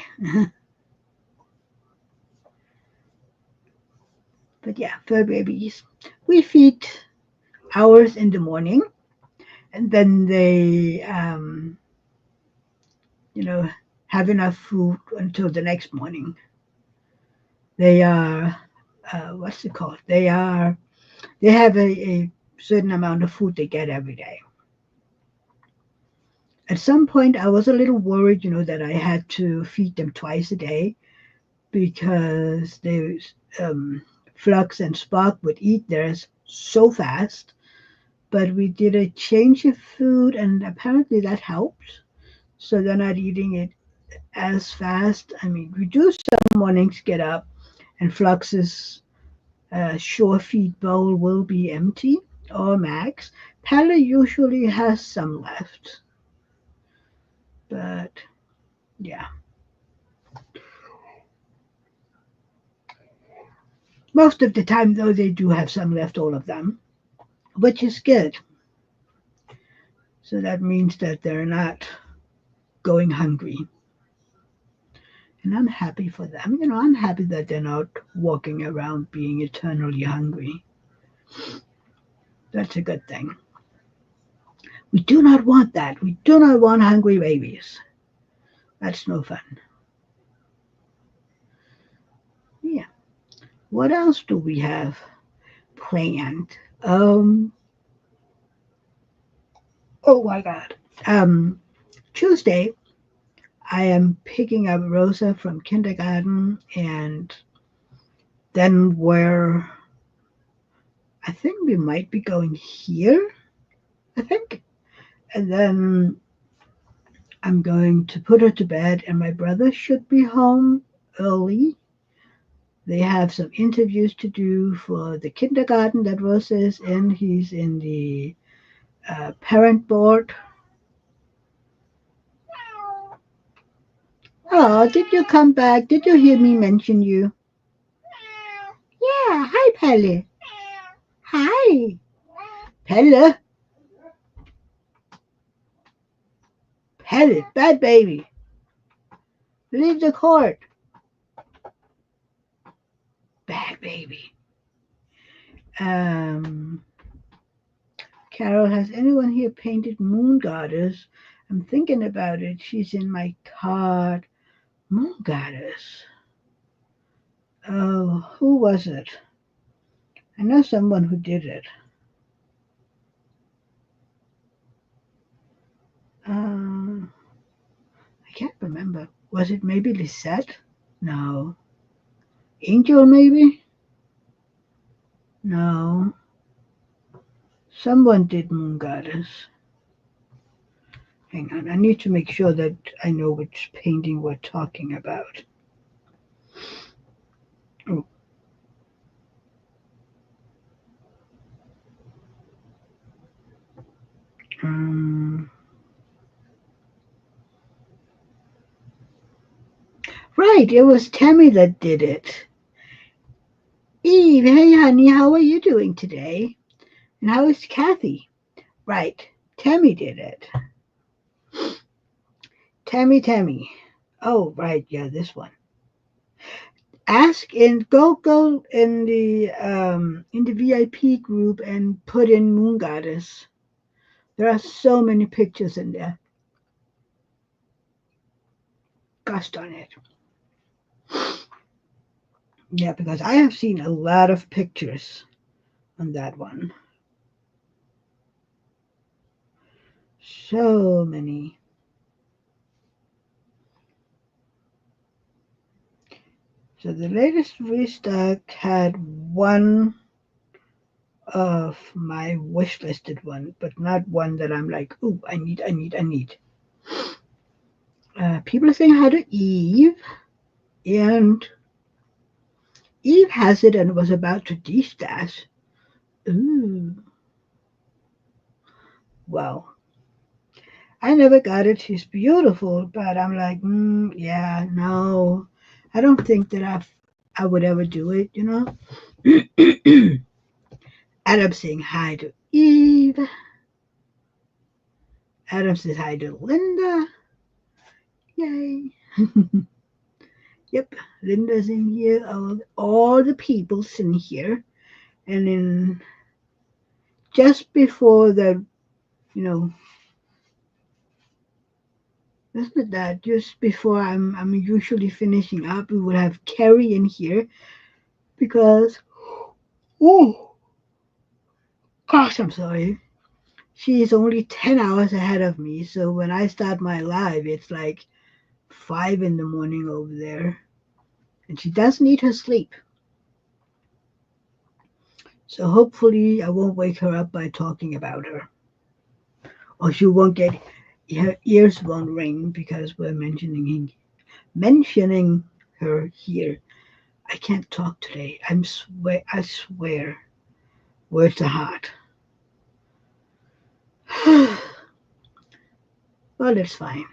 But yeah, fur babies. We feed ours in the morning, and then they, you know, have enough food until the next morning. They are, what's it called? They have a certain amount of food they get every day. At some point, I was a little worried, that I had to feed them twice a day because Flux and Spark would eat theirs so fast. But we did a change of food, and apparently that helped. So they're not eating it as fast. I mean, we do some mornings get up, and Flux's sure feed bowl will be empty or max. Pella usually has some left, but yeah, most of the time though they do have some left, all of them, which is good. So that means that they're not going hungry. And I'm happy for them. I'm happy that they're not walking around being eternally hungry. That's a good thing. We do not want that. We do not want hungry babies. That's no fun. Yeah. What else do we have planned? Oh my God. Tuesday, I am picking up Rosa from kindergarten, and then I think we might be going here, I think. And then I'm going to put her to bed, and my brother should be home early. They have some interviews to do for the kindergarten that Rosa is in. He's in the parent board. Oh, did you come back? Did you hear me mention you? Yeah, hi, Pelle. Hi. Pelle. Pelle, bad baby. Leave the court. Bad baby. Um, Carol, has anyone here painted Moon Goddess? I'm thinking about it. She's in my card. Moon Goddess. Oh, who was it? I know someone who did it. I can't remember. Was it maybe Lisette? No. Angel, maybe? No. Someone did Moon Goddess. Hang on, I need to make sure that I know which painting we're talking about. Oh. Right, it was Tammy that did it. Eve, hey honey, how are you doing today? And how is Kathy? Right, Tammy did it. Tammy. Oh, right, yeah, this one. Ask and go in the VIP group and put in Moon Goddess. There are so many pictures in there. Gosh darn it. Yeah, because I have seen a lot of pictures on that one. So many. So the latest restock had one of my wish listed one, but not one that I'm like, ooh, I need. People are saying hi to Eve, and Eve has it and was about to destash. Ooh, well, I never got it. She's beautiful, but I'm like, yeah, no, I don't think that I would ever do it. Adam saying hi to Eve. Adam says hi to Linda. Yay. Yep, Linda's in here. All the people's in here. And then just before you know, isn't that just before I'm usually finishing up, we would have Carrie in here because, oh, gosh, I'm sorry. She is only 10 hours ahead of me. So when I start my live, it's like 5 in the morning over there. And she does need her sleep. So hopefully I won't wake her up by talking about her. Or she won't get, her ears won't ring because we're mentioning her here. I can't talk today. I swear. Words are hard. Well, it's fine.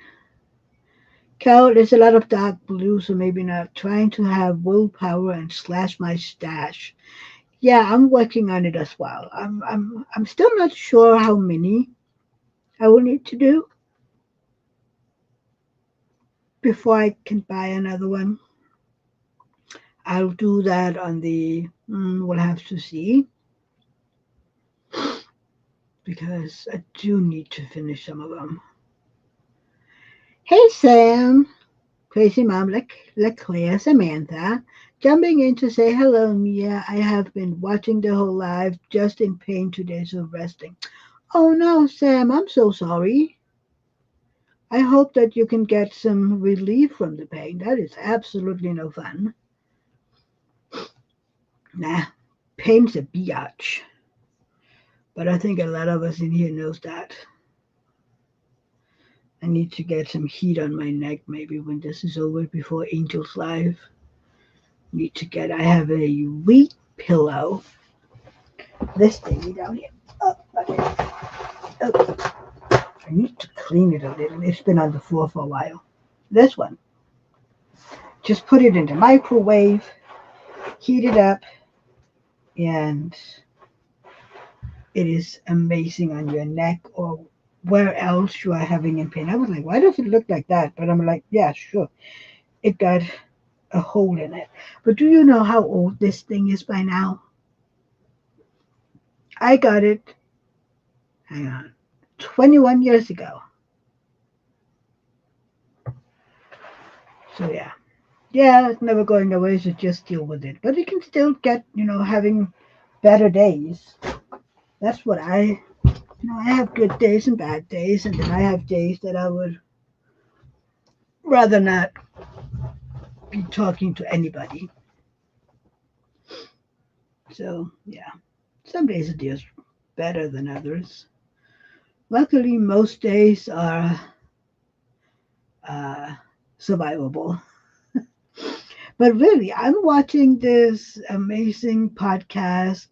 Carol, there's a lot of dark blue, so maybe not. Trying to have willpower and slash my stash. Yeah, I'm working on it as well. I'm still not sure how many I will need to do. before I can buy another one. I'll do that on the, we'll have to see, because I do need to finish some of them. Hey Sam, Crazy Mom Leclerc, Samantha, jumping in to say hello, Mia. I have been watching the whole live, just in pain today, so resting. Oh no, Sam, I'm so sorry. I hope that you can get some relief from the pain. That is absolutely no fun. Nah, pain's a biatch. But I think a lot of us in here knows that. I need to get some heat on my neck maybe when this is over before Angel's Live. I have a wheat pillow. This thingy down here. Oh, okay. Oh, I need to clean it a little. It's been on the floor for a while. This one. Just put it in the microwave, heat it up, and it is amazing on your neck or where else you are having in pain. I was like, why does it look like that? But I'm like, yeah, sure. It got a hole in it. But do you know how old this thing is by now? I got it, hang on, 21 years ago. So yeah. Yeah, it's never going away, so just deal with it. But you can still get, having better days. That's what I have good days and bad days, and then I have days that I would rather not be talking to anybody. So yeah, some days are just better than others. Luckily, most days are uh, survivable. But really, I'm watching this amazing podcast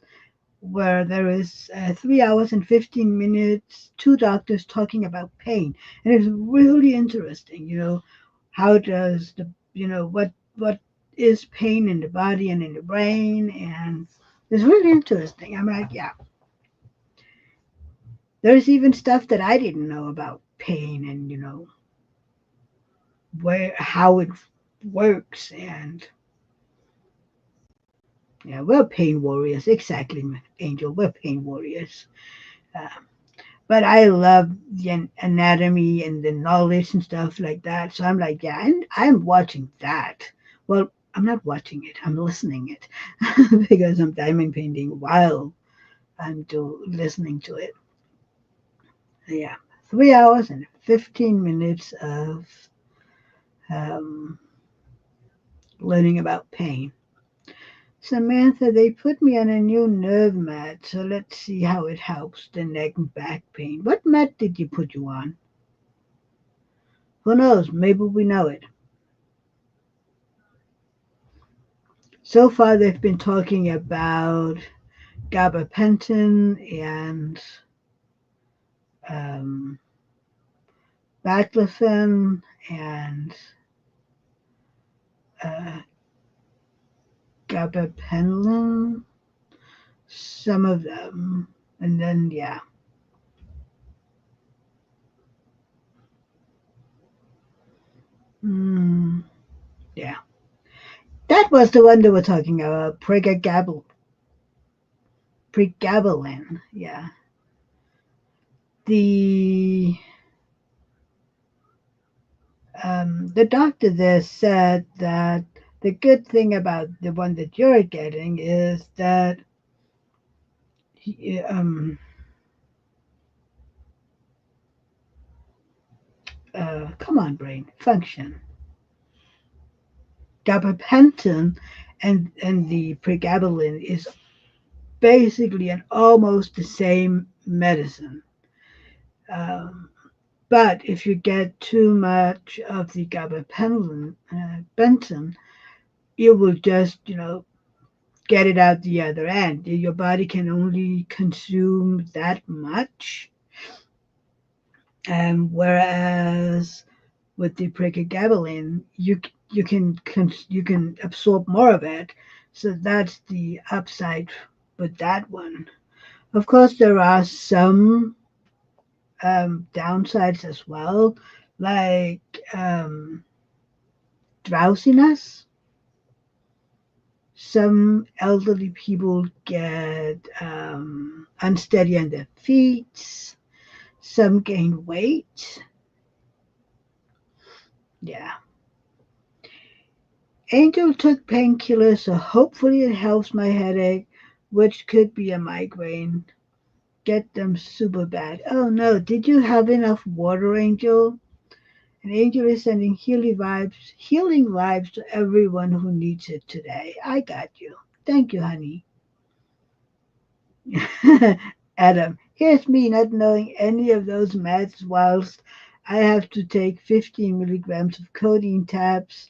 where there is 3 hours and 15 minutes, two doctors talking about pain. And it's really interesting, how does what is pain in the body and in the brain? And it's really interesting. I'm like, yeah, there's even stuff that I didn't know about pain and, how it works. And yeah, we're pain warriors. Exactly, Angel. We're pain warriors. Uh, but I love the anatomy and the knowledge and stuff like that. So I'm like, yeah, and I'm watching that. Well, I'm not watching it. I'm listening it because I'm diamond painting while I'm listening to it. Yeah, 3 hours and 15 minutes of um, learning about pain. Samantha, they put me on a new nerve mat, so let's see how it helps the neck and back pain. What mat did you put you on? Who knows? Maybe we know it. So far, they've been talking about gabapentin and um, baclofen and uh, gabapentin, some of them. And then, yeah. Yeah. That was the one they were talking about, pregabalin. Yeah. The the doctor there said that the good thing about the one that you're getting is that he, come on, brain, function. Gabapentin and the pregabalin is basically an almost the same medicine. Um, but if you get too much of the gabapentin, benton, you will just, get it out the other end. Your body can only consume that much. Whereas with the pregabalin, you can absorb more of it. So that's the upside with that one. Of course, there are some downsides as well, like drowsiness. Some elderly people get unsteady on their feet. Some gain weight. Yeah. Angel took painkillers, so hopefully it helps my headache, which could be a migraine. Get them super bad. Oh no, did you have enough water, Angel? And Angel is sending healing vibes to everyone who needs it today. I got you. Thank you, honey. Adam, here's me not knowing any of those meds whilst I have to take 15 milligrams of codeine tabs,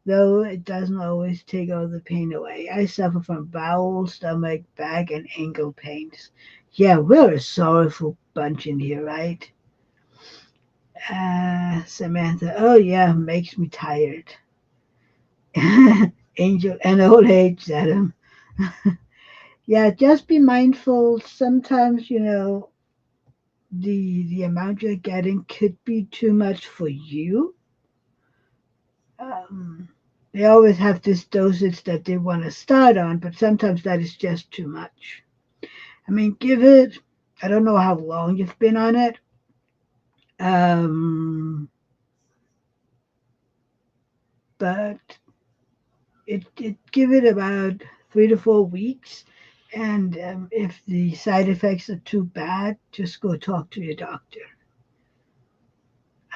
though it doesn't always take all the pain away. I suffer from bowel, stomach, back, and ankle pains. Yeah, we're a sorrowful bunch in here, right? Samantha, oh yeah, makes me tired. Angel and old age, Adam. Yeah, just be mindful. Sometimes, the amount you're getting could be too much for you. Um, they always have this dosage that they want to start on, but sometimes that is just too much. I mean, give it, I don't know how long you've been on it, um, but give it about 3 to 4 weeks. And if the side effects are too bad, just go talk to your doctor.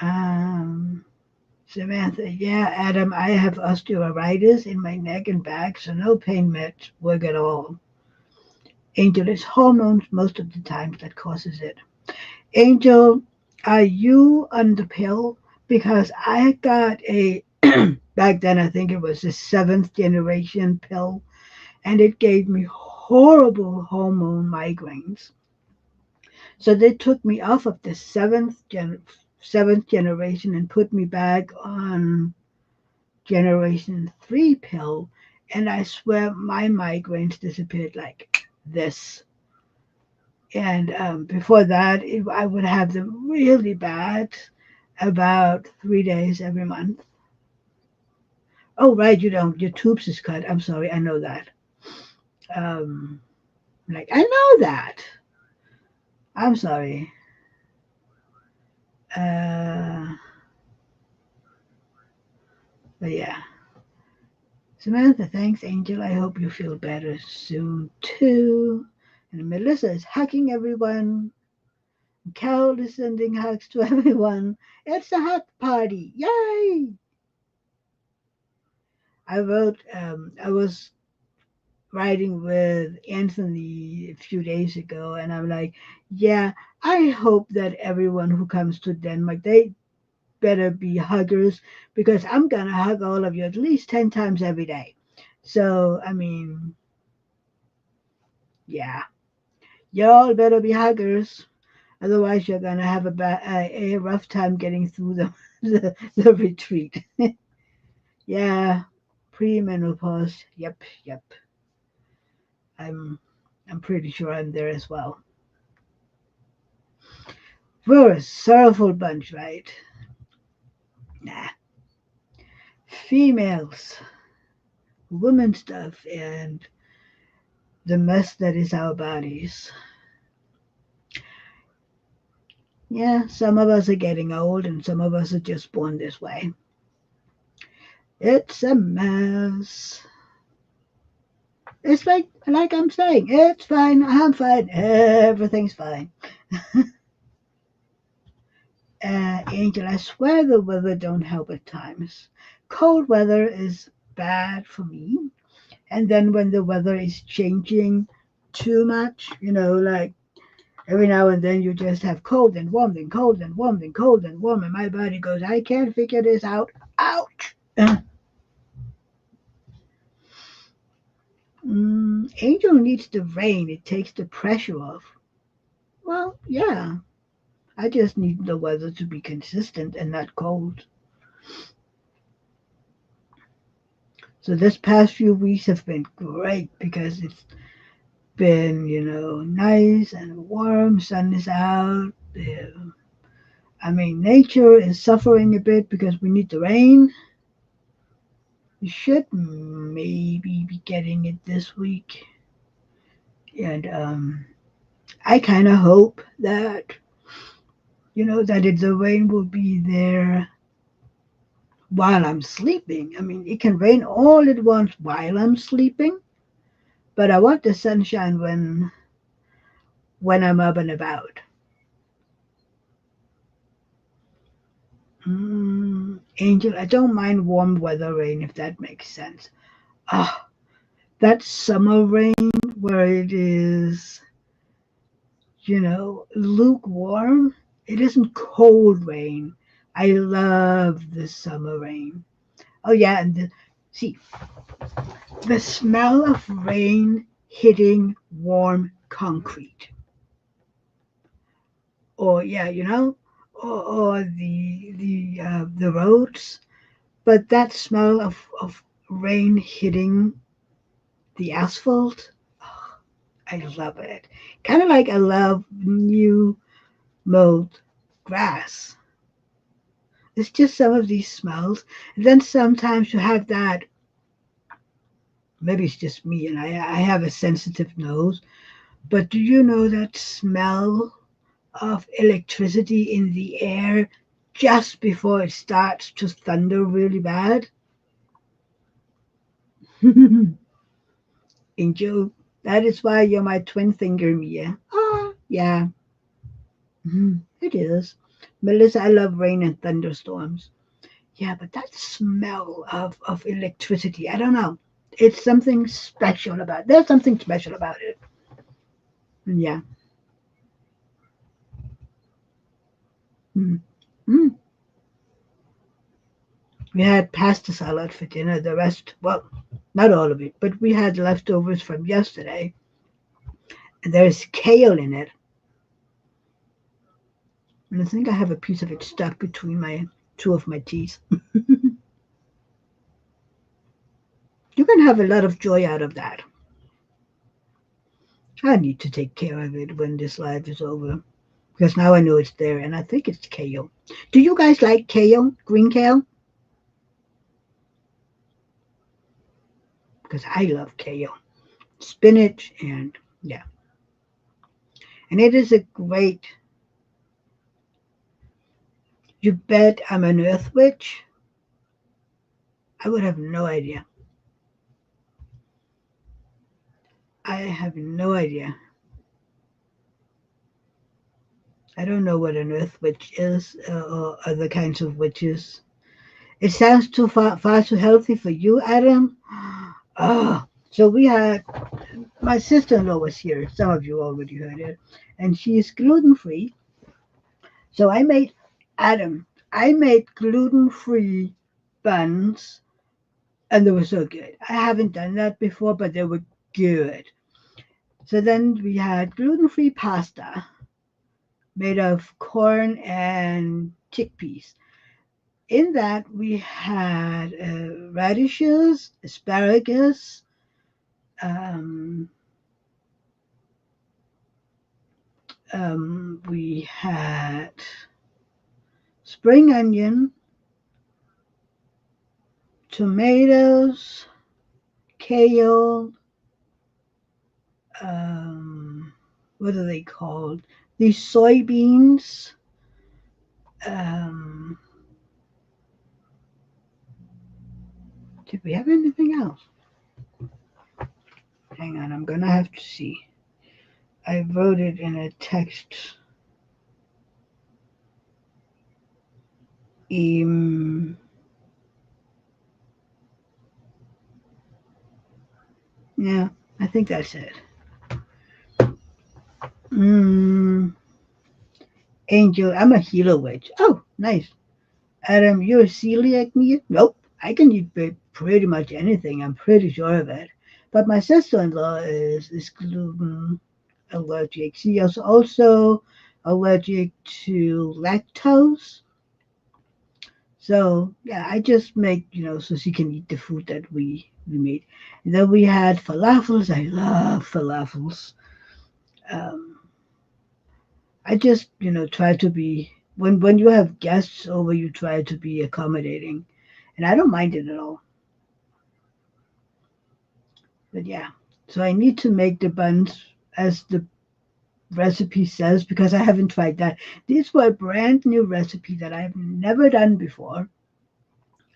Um, Samantha, yeah, Adam, I have osteoarthritis in my neck and back, so no pain meds work at all. Angel, it's hormones most of the time that causes it. Angel, are you on the pill? Because I got a, back then I think it was the seventh generation pill, and it gave me horrible hormone migraines. So they took me off of the seventh generation and put me back on generation 3 pill, and I swear my migraines disappeared like this. And before that, I would have them really bad about 3 days every month. Oh, right, you don't. Your tubes is cut. I'm sorry, I know that. Um, like, I know that. I'm sorry. Uh, but yeah. Samantha, thanks, Angel. I hope you feel better soon, too. And Melissa is hugging everyone. Carol is sending hugs to everyone. It's a hug party. Yay! I was riding with Anthony a few days ago, and I'm like, yeah, I hope that everyone who comes to Denmark, they better be huggers because I'm going to hug all of you at least 10 times every day. So, I mean, yeah, y'all better be huggers. Otherwise, you're going to have a rough time getting through the retreat. Yeah, premenopause. Yep, yep. I'm I'm pretty sure I'm there as well. We're a sorrowful bunch, right? Nah. Females, women stuff, and the mess that is our bodies. Yeah, some of us are getting old, and some of us are just born this way. It's a mess. It's like I'm saying, it's fine, I'm fine, everything's fine. Angel, I swear the weather don't help at times. Cold weather is bad for me. And then when the weather is changing too much, like every now and then you just have cold and warm and cold and warm and cold and warm, and my body goes, I can't figure this out. Ouch! Angel needs the rain. It takes the pressure off. Well, yeah. I just need the weather to be consistent and not cold. So this past few weeks have been great because it's been, nice and warm. Sun is out. I mean, nature is suffering a bit because we need the rain. We should maybe be getting it this week. And I kind of hope that, the rain will be there while I'm sleeping. I mean, it can rain all at once while I'm sleeping, but I want the sunshine when I'm up and about. Angel, I don't mind warm weather rain if that makes sense. Ah, that summer rain where it is, lukewarm. It isn't cold rain. I love the summer rain. Oh yeah, and see, the smell of rain hitting warm concrete. Or yeah, or the roads. But that smell of rain hitting the asphalt, I love it. Kind of like I love new mowed grass. It's just some of these smells. And then sometimes you have that, maybe it's just me and I have a sensitive nose, but do you know that smell of electricity in the air just before it starts to thunder really bad? Angel, that is why you're my twin finger, Mia. Ah, yeah, it is. Melissa, I love rain and thunderstorms. Yeah, but that smell of electricity, I don't know. It's something special about There's something special about it. Yeah. Mm. Mm. We had pasta salad for dinner. The rest, well, not all of it, but we had leftovers from yesterday. And there's kale in it. And I think I have a piece of it stuck between my two of my teeth. You can have a lot of joy out of that. I need to take care of it when this live is over. Because now I know it's there, and I think it's kale. Do you guys like kale? Green kale? Because I love kale. Spinach, and yeah. And it is a great. You bet I'm an earth witch? I would have no idea. I have no idea. I don't know what an earth witch is or other kinds of witches. It sounds too far too healthy for you, Adam. Oh, so we had my sister-in-law was here. Some of you already heard it, and she is gluten-free. So I made Adam. I made gluten-free buns, and they were so good. I haven't done that before, but they were good. So then we had gluten-free pasta made of corn and chickpeas. In that we had radishes, asparagus, um, we had spring onion, tomatoes, kale, um, what are they called? These soybeans. Um, did we have anything else? Hang on, I'm gonna have to see. I wrote it in a text. Yeah, I think that's it. Mm, Angel, I'm a healer witch. Oh, nice. Adam, you're a celiac me? Nope. I can eat pretty much anything. I'm pretty sure of it. But my sister-in-law is gluten allergic. She is also allergic to lactose. So yeah, I just make so she can eat the food that we made. And then we had falafels. I love falafels. Um, I just try to be when you have guests over, you try to be accommodating, and I don't mind it at all. But yeah, so I need to make the buns as the recipe says because I haven't tried that. These were a brand new recipe that I've never done before.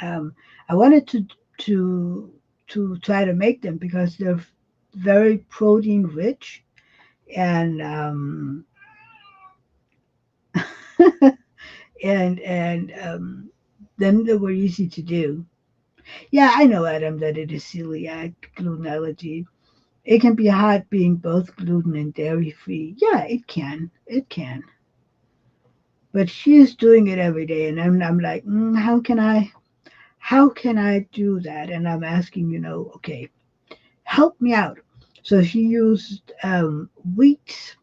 I wanted to to try to make them because they're very protein rich and and then they were easy to do. Yeah, I know, Adam, that it is celiac gluten allergy. It can be hard being both gluten and dairy free. Yeah, it can. It can. But she is doing it every day, and I'm like, how can I do that? And I'm asking, okay, help me out. So she used wheat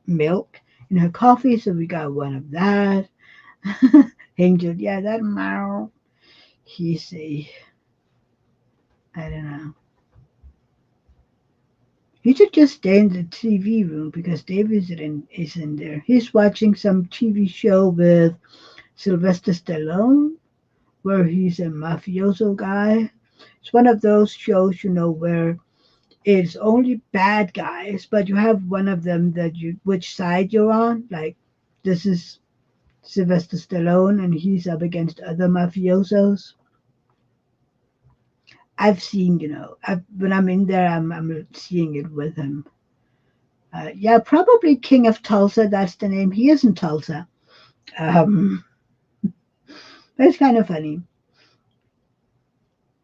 milk in her coffee, so we got one of that. Angel, yeah, that Mao. He's a, I don't know. He should just stay in the TV room because is in there. He's watching some TV show with Sylvester Stallone where he's a mafioso guy. It's one of those shows, where it's only bad guys, but you have one of them that which side you're on. Like, this is Sylvester Stallone and he's up against other mafiosos. I've seen, when I'm in there, I'm seeing it with him. Yeah, probably King of Tulsa. That's the name. He isn't Tulsa. Um, that's kind of funny.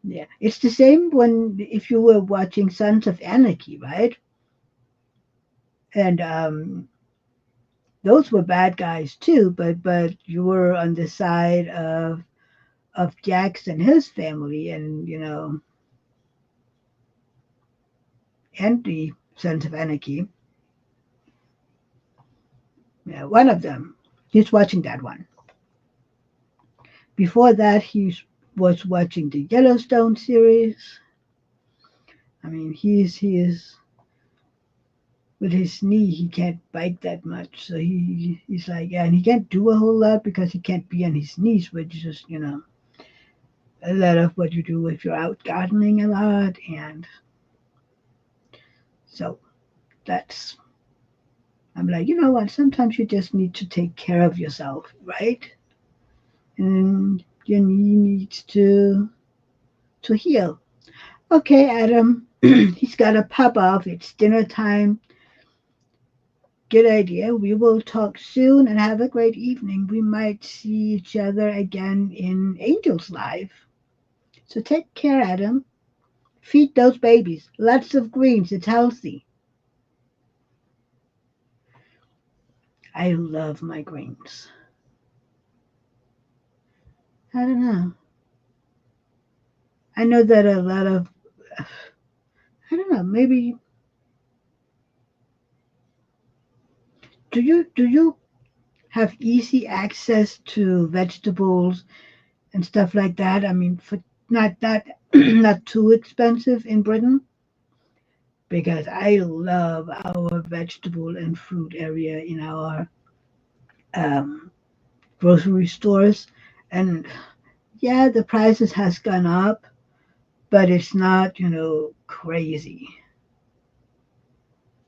Yeah, it's the same when if you were watching Sons of Anarchy, right? And those were bad guys too, but you were on the side of Jax and his family, and and the Sons of Anarchy. Yeah, one of them. He's watching that one. Before that, he was watching the Yellowstone series. I mean, he is with his knee. He can't bike that much, so he's like, yeah, and he can't do a whole lot because he can't be on his knees, which is just a lot of what you do if you're out gardening a lot, and so that's. I'm like, you know what? Sometimes you just need to take care of yourself, right? And your knee needs to heal. Okay, Adam. He's got to pop off. It's dinner time. Good idea. We will talk soon and have a great evening. We might see each other again in Angels Live. So take care, Adam. Feed those babies. Lots of greens. It's healthy. I love my greens. I don't know. I know that a lot of, I don't know, maybe, do you have easy access to vegetables and stuff like that? I mean, for not that, not too expensive in Britain? Because I love our vegetable and fruit area in our um, grocery stores. And yeah, the prices has gone up, but it's not, crazy.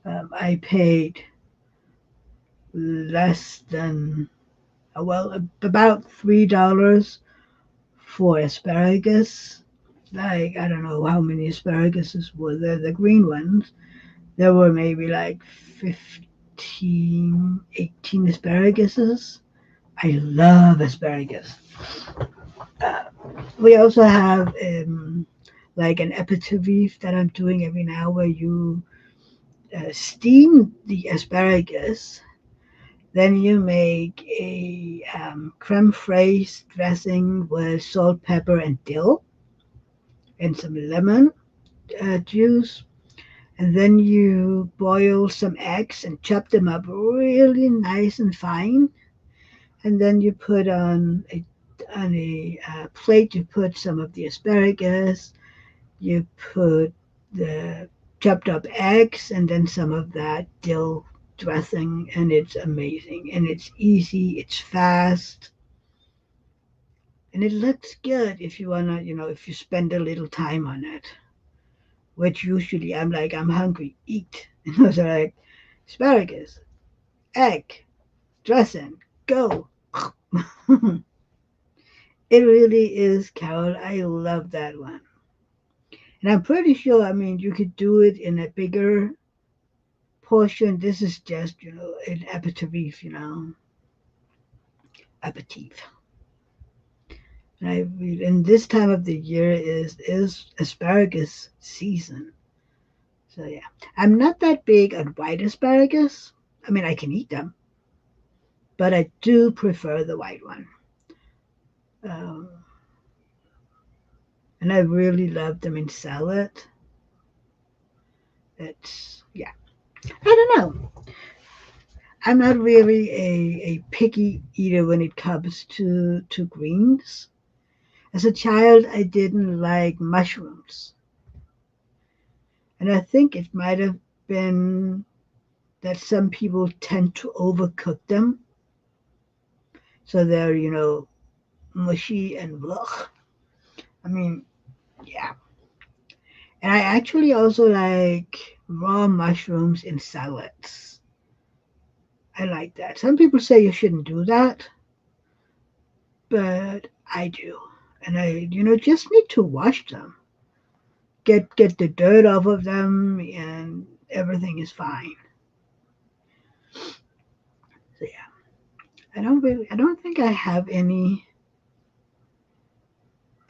I paid less than, well, about $3 for asparagus. Like, I don't know how many asparaguses were there, the green ones. There were maybe like 15, 18 asparaguses. I love asparagus. Uh, we also have like an aperitif that I'm doing every now where you steam the asparagus, then you make a creme fraiche dressing with salt, pepper, and dill, and some lemon juice. And then you boil some eggs and chop them up really nice and fine. And then you put on a plate. You put some of the asparagus. You put the chopped up eggs, and then some of that dill dressing, and it's amazing. And it's easy. It's fast, and it looks good if you wanna, if you spend a little time on it. which usually I'm like, I'm hungry, eat. So like, asparagus, egg, dressing, go. It really is, Carol. I love that one. And I'm pretty sure, I mean, you could do it in a bigger portion. This is just, an aperitif, aperitif. And and this time of the year is asparagus season. So yeah, I'm not that big on white asparagus. I mean, I can eat them, but I do prefer the white one. Um, and I really love them in salad. It's yeah. I don't know. I'm not really a picky eater when it comes to greens. As a child, I didn't like mushrooms, and I think it might have been that some people tend to overcook them, so they're mushy and blah. I mean, yeah. And I actually also like raw mushrooms in salads. I like that. Some people say you shouldn't do that, but I do. And I, just need to wash them. Get the dirt off of them and everything is fine. So yeah. I don't think I have any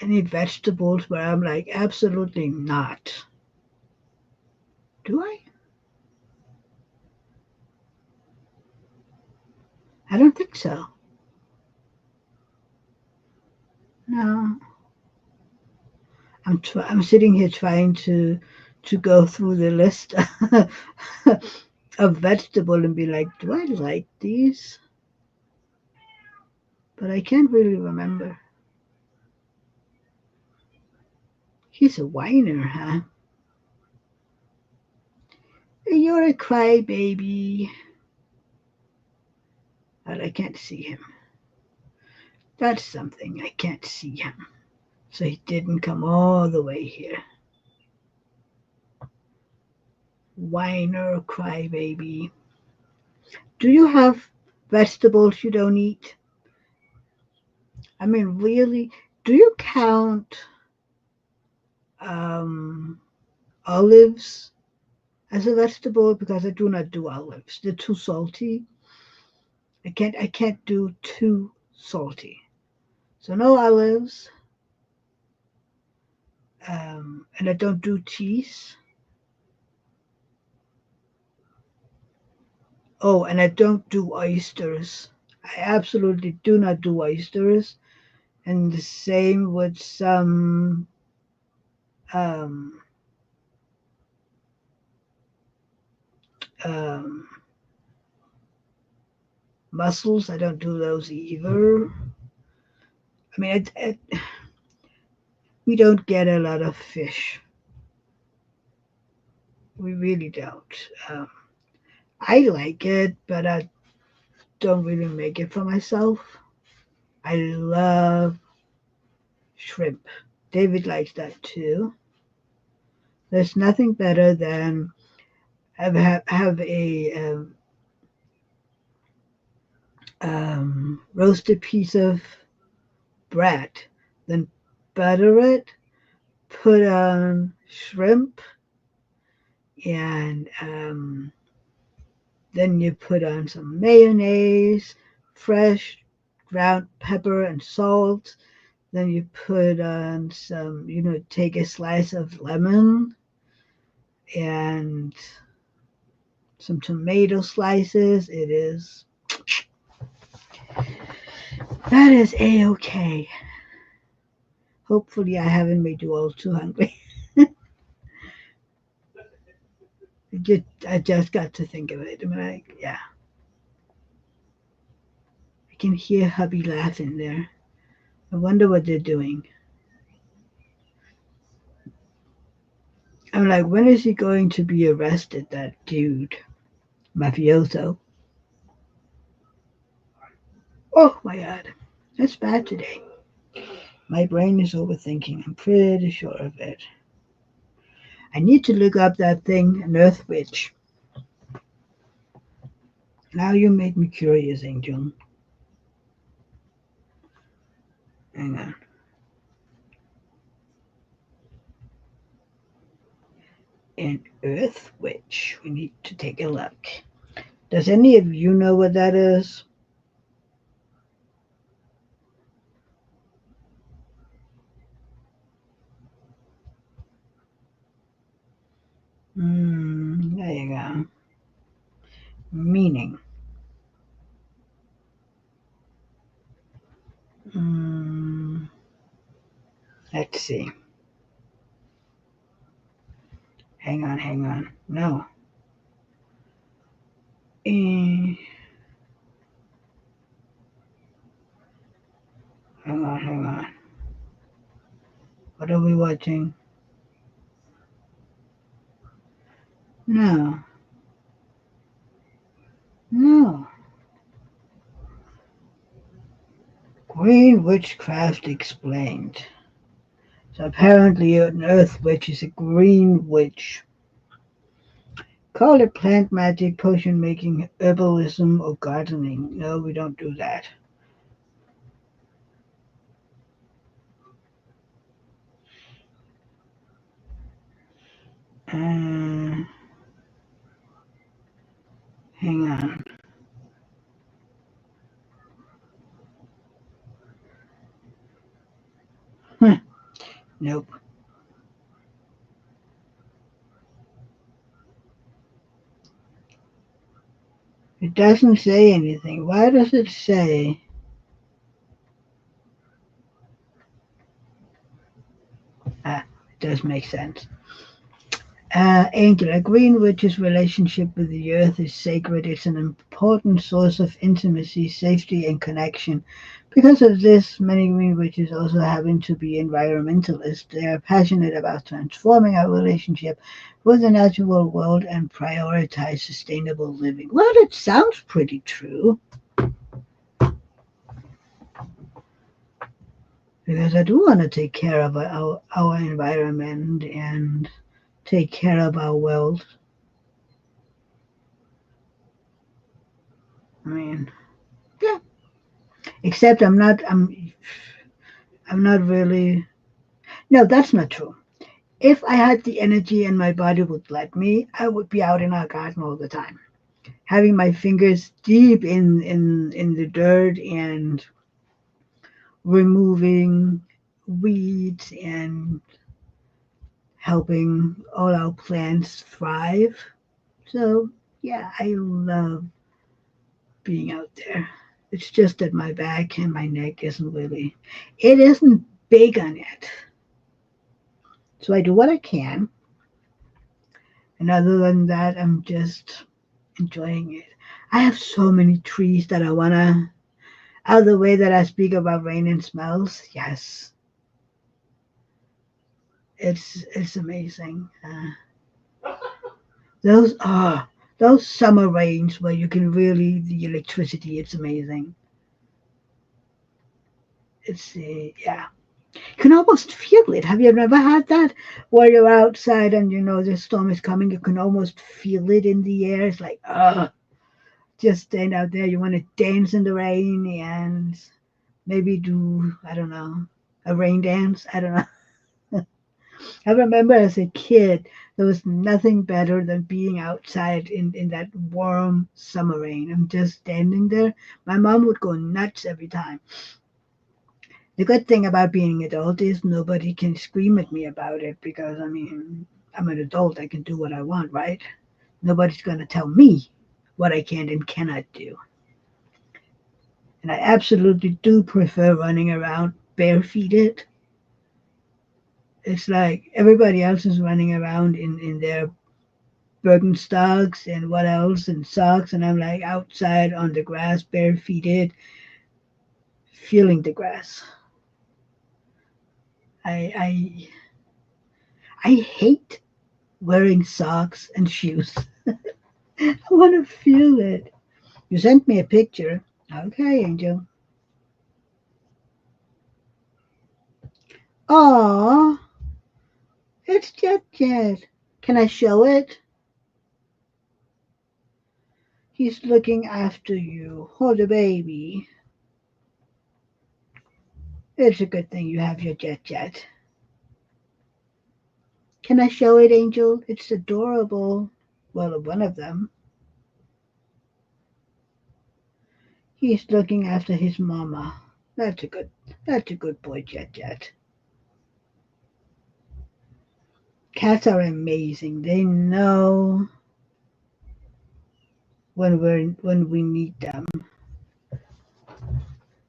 vegetables where I'm like absolutely not. Do I? I don't think so. No. I'm sitting here trying to go through the list of vegetable and be like, do I like these? But I can't really remember. He's a whiner, huh? You're a crybaby. But I can't see him. That's something. I can't see him. So he didn't come all the way here. Whiner, crybaby. Do you have vegetables you don't eat? I mean, really? Do you count um, olives as a vegetable? Because I do not do olives. They're too salty. I can't do too salty. So no olives. And I don't do cheese. Oh, and I don't do oysters. I absolutely do not do oysters. And the same with some um, um, mussels. I don't do those either. I mean, we don't get a lot of fish. We really don't. I like it, but I don't really make it for myself. I love shrimp. David likes that too. There's nothing better than have a roasted piece of bread, then butter it, put on shrimp, and then you put on some mayonnaise, fresh ground pepper and salt. Then you put on some, take a slice of lemon and some tomato slices. That is a-okay. Hopefully I haven't made you all too hungry. I just got to think of it. I'm like, yeah, I can hear hubby laughing there. I wonder what they're doing. I'm like, when is he going to be arrested, that dude? Mafioso. Oh my god. That's bad today. My brain is overthinking. I'm pretty sure of it. I need to look up that thing, an earth witch. Now you made me curious, Angel. Hang on. An earth witch. We need to take a look. Does any of you know what that is? There you go. Meaning. Mm, let's see. Hang on, hang on. No. Eh, hang on, hang on. What are we watching? No. No. Green witchcraft explained. So apparently an earth witch is a green witch. Call it plant magic, potion making, herbalism, or gardening. No, we don't do that. Uh, hang on. Nope. It doesn't say anything. Why does it say? Ah, it does make sense. Angel, a green witch's relationship with the earth is sacred. It's an important source of intimacy, safety, and connection. Because of this, many green witches also happen to be environmentalists. They are passionate about transforming our relationship with the natural world and prioritize sustainable living. Well, it sounds pretty true. Because I do want to take care of our environment and take care of our world. I mean, yeah. Except I'm not really. No, that's not true. If I had the energy and my body would let me, I would be out in our garden all the time, having my fingers deep in the dirt and removing weeds and helping all our plants thrive. So yeah, I love being out there. It's just that my back and my neck it isn't big on it. So I do what I can. And other than that, I'm just enjoying it. I have so many trees that I wanna. Out of the way that I speak about rain and smells, yes, it's amazing. Those are those summer rains where you can really the electricity. It's amazing. It's yeah. You can almost feel it. Have you ever had that? Where you're outside and you know the storm is coming, you can almost feel it in the air. It's like, just stand out there. You want to dance in the rain and maybe do, I don't know, a rain dance. I don't know. I remember as a kid, there was nothing better than being outside in that warm summer rain. I'm just standing there. My mom would go nuts every time. The good thing about being an adult is nobody can scream at me about it because, I mean, I'm an adult. I can do what I want, right? Nobody's going to tell me what I can and cannot do. And I absolutely do prefer running around barefooted. It's like everybody else is running around in their Birkenstocks and what else and socks, and I'm like outside on the grass barefooted, feeling the grass. I I hate wearing socks and shoes. I want to feel it. You sent me a picture. Okay, Angel. Aw, it's Jet Jet. Can I show it? He's looking after you. Hold the baby. It's a good thing you have your jet. Can I show it, Angel? It's adorable. Well, one of them. He's looking after his mama. That's a good boy, Jet. Cats are amazing. They know when we need them.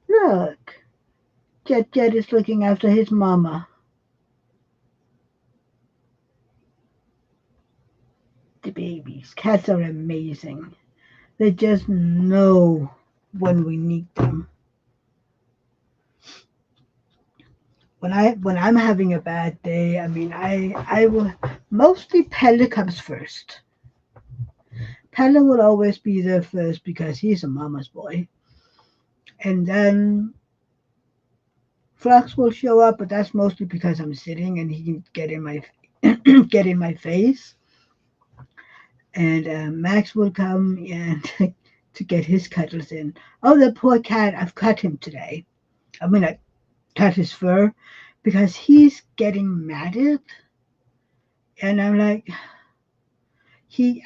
Look, Jet is looking after his mama. The babies. Cats are amazing. They just know when we need them. When I'm having a bad day, I mean I will mostly Pelle comes first. Pelle will always be there first because he's a mama's boy. And then Flux will show up, but that's mostly because I'm sitting and he can get in my get in my face. And Max will come and to get his cuddles in. Oh, the poor cat! I've cut him today. I mean, I cut his fur because he's getting matted, and I'm like,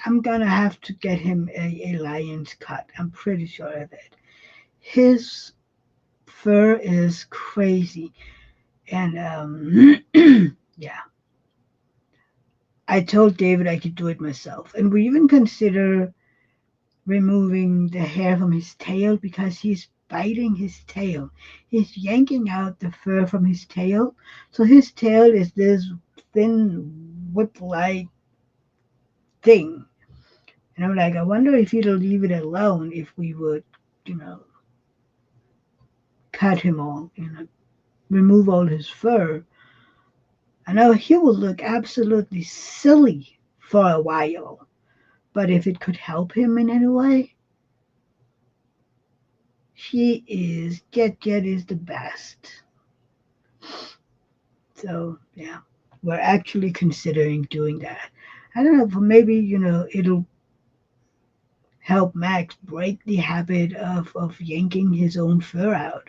I'm gonna have to get him a lion's cut. I'm pretty sure of it. His fur is crazy, and yeah. I told David I could do it myself, and we even consider removing the hair from his tail because he's biting his tail. He's yanking out the fur from his tail, so his tail is this thin whip-like thing. And I'm like, I wonder if he'll leave it alone if we would, you know, cut him all, remove all his fur. I know he will look absolutely silly for a while, but if it could help him in any way, Jet is the best. So, yeah, we're actually considering doing that. I don't know, but maybe, it'll help Max break the habit of yanking his own fur out.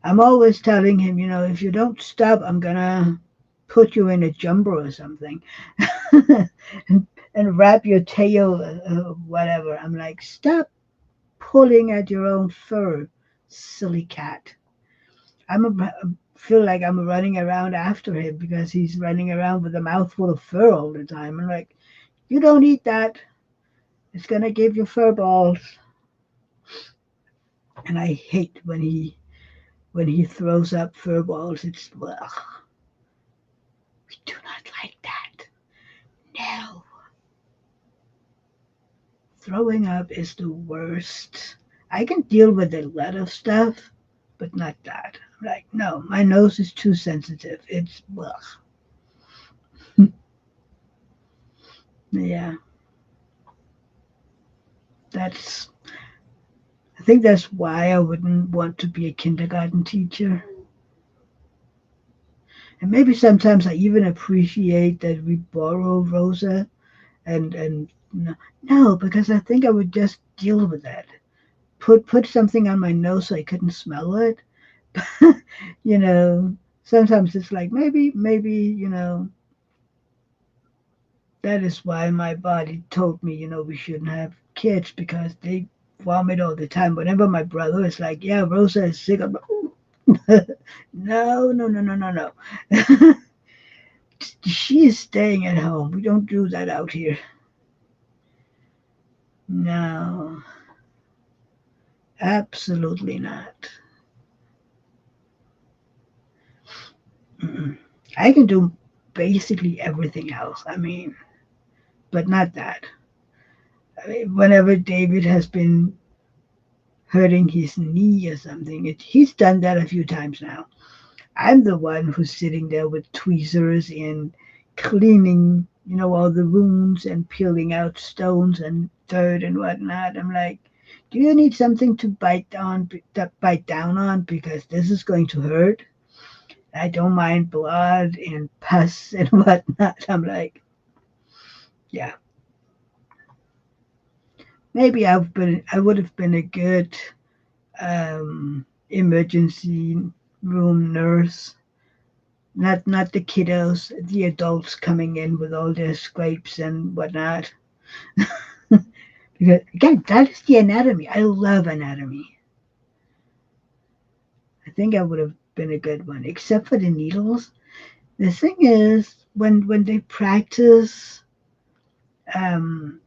I'm always telling him, if you don't stop, I'm gonna put you in a jumper or something and wrap your tail, whatever. I'm like, stop pulling at your own fur, silly cat. I feel like I'm running around after him because he's running around with a mouthful of fur all the time. I'm like, you don't eat that. It's gonna give you fur balls. And I hate when he throws up fur balls. It's ugh. We do not like that. No. Throwing up is the worst. I can deal with a lot of stuff, but not that. I'm like, no, my nose is too sensitive. It's ugh. Yeah. That's I think that's why I wouldn't want to be a kindergarten teacher. And maybe sometimes I even appreciate that we borrow Rosa and no, because I think I would just deal with that. Put something on my nose so I couldn't smell it. you know, Sometimes it's like maybe, that is why my body told me, we shouldn't have kids because they vomit all the time. Whenever my brother is like, yeah, Rosa is sick, I'm like, no. She is staying at home. We don't do that out here. No, absolutely not. Mm-mm. I can do basically everything else. I mean, but not that. I mean, whenever David has been hurting his knee or something, he's done that a few times now. I'm the one who's sitting there with tweezers and cleaning, all the wounds and peeling out stones and dirt and whatnot. I'm like, do you need something to bite down on because this is going to hurt? I don't mind blood and pus and whatnot. I'm like, yeah, maybe I would have been a good emergency room nurse. Not the kiddos, the adults coming in with all their scrapes and whatnot. Because again, that is the anatomy. I love anatomy. I think I would have been a good one, except for the needles. The thing is, when they practice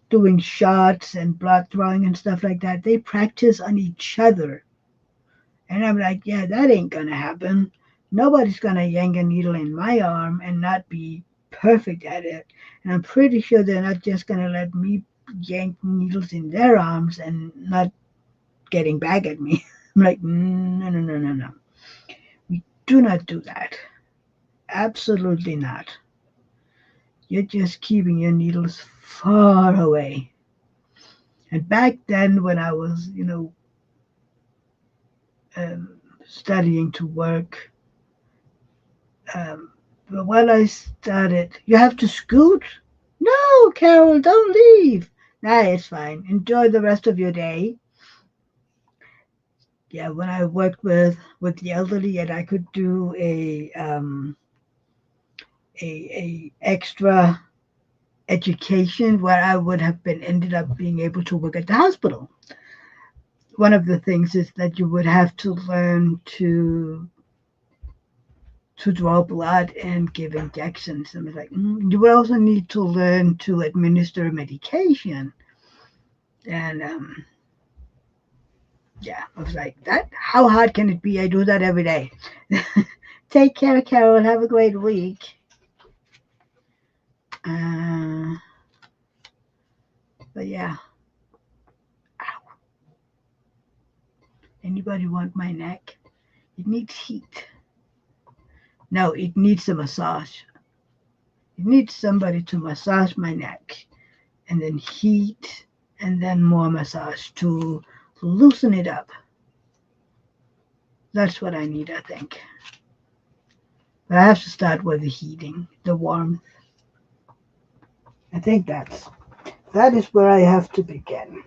doing shots and blood drawing and stuff like that, they practice on each other. And I'm like, yeah, that ain't gonna happen. Nobody's gonna yank a needle in my arm and not be perfect at it. And I'm pretty sure they're not just gonna let me yank needles in their arms and not getting back at me. I'm like, no, no, no, no, no. We do not do that. Absolutely not. You're just keeping your needles far away. And back then, when I was, studying to work, but when I started, you have to scoot? No, Carol, don't leave. Nah, it's fine. Enjoy the rest of your day. Yeah, when I worked with the elderly, and I could do a extra education where I would have been ended up being able to work at the hospital. One of the things is that you would have to learn to draw blood and give injections. And it's like, you would also need to learn to administer medication. And yeah, I was like, that. How hard can it be? I do that every day. Take care, Carol. Have a great week. Uh, but yeah, ow. Anybody want my neck? It needs heat. No, it needs a massage. It needs somebody to massage my neck, and then heat, and then more massage to loosen it up. That's what I need, I think. But I have to start with the heating, the warmth. I think that is where I have to begin.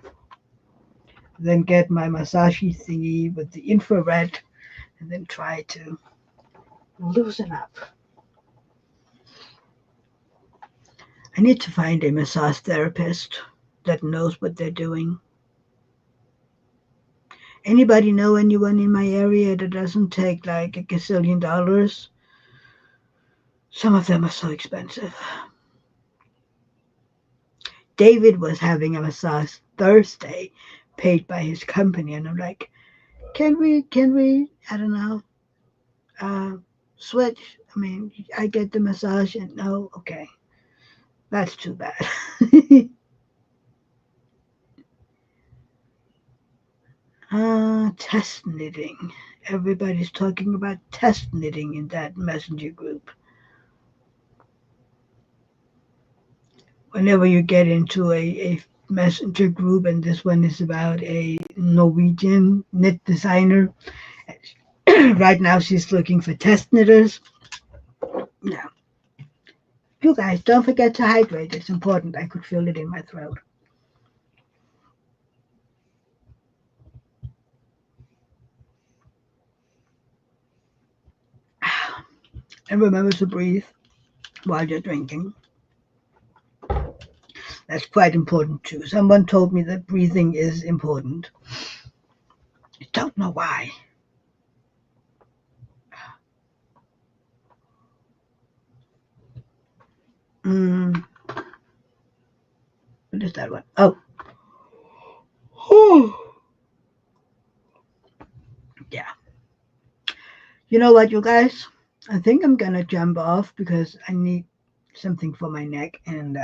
Then get my massage thingy with the infrared, and then try to loosen up. I need to find a massage therapist that knows what they're doing. Anybody know anyone in my area that doesn't take like a gazillion dollars? Some of them are so expensive. David was having a massage Thursday paid by his company, and I'm like, can we, I don't know, uh, switch? I mean, I get the massage, and no, okay, that's too bad. Test knitting. Everybody's talking about test knitting in that messenger group. Whenever you get into a messenger group, and this one is about a Norwegian knit designer. Right now, she's looking for test knitters. Yeah. You guys, don't forget to hydrate. It's important. I could feel it in my throat. And remember to breathe while you're drinking. That's quite important too. Someone told me that breathing is important. I don't know why. Mm, what is that one? Oh. Yeah. You know what, you guys? I think I'm gonna jump off because I need something for my neck, and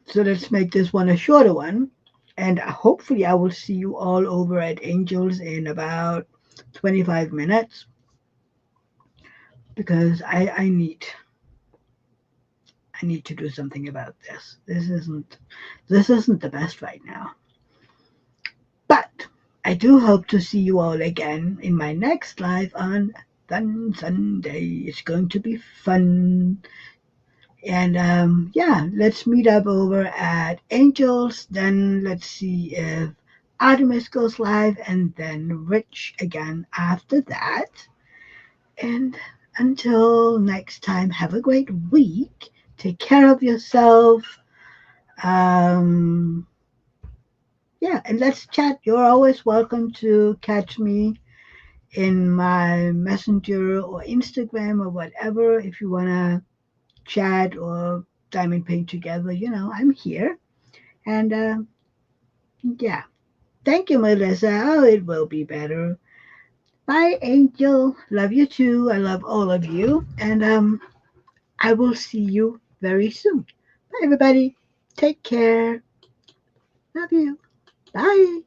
so let's make this one a shorter one. And hopefully, I will see you all over at Angels in about 25 minutes because I need to do something about this. This isn't the best right now. But I do hope to see you all again in my next live on Fun Sunday. It's going to be fun. And yeah, let's meet up over at Angels. Then let's see if Artemis goes live and then Rich again after that. And until next time, have a great week. Take care of yourself. Um, yeah, and let's chat. You're always welcome to catch me in my messenger or Instagram or whatever if you want to chat or diamond paint together. I'm here. And yeah, thank you, Melissa. Oh, it will be better. Bye, Angel. Love you too. I love all of you. And I will see you very soon. Bye, everybody. Take care. Love you. Bye.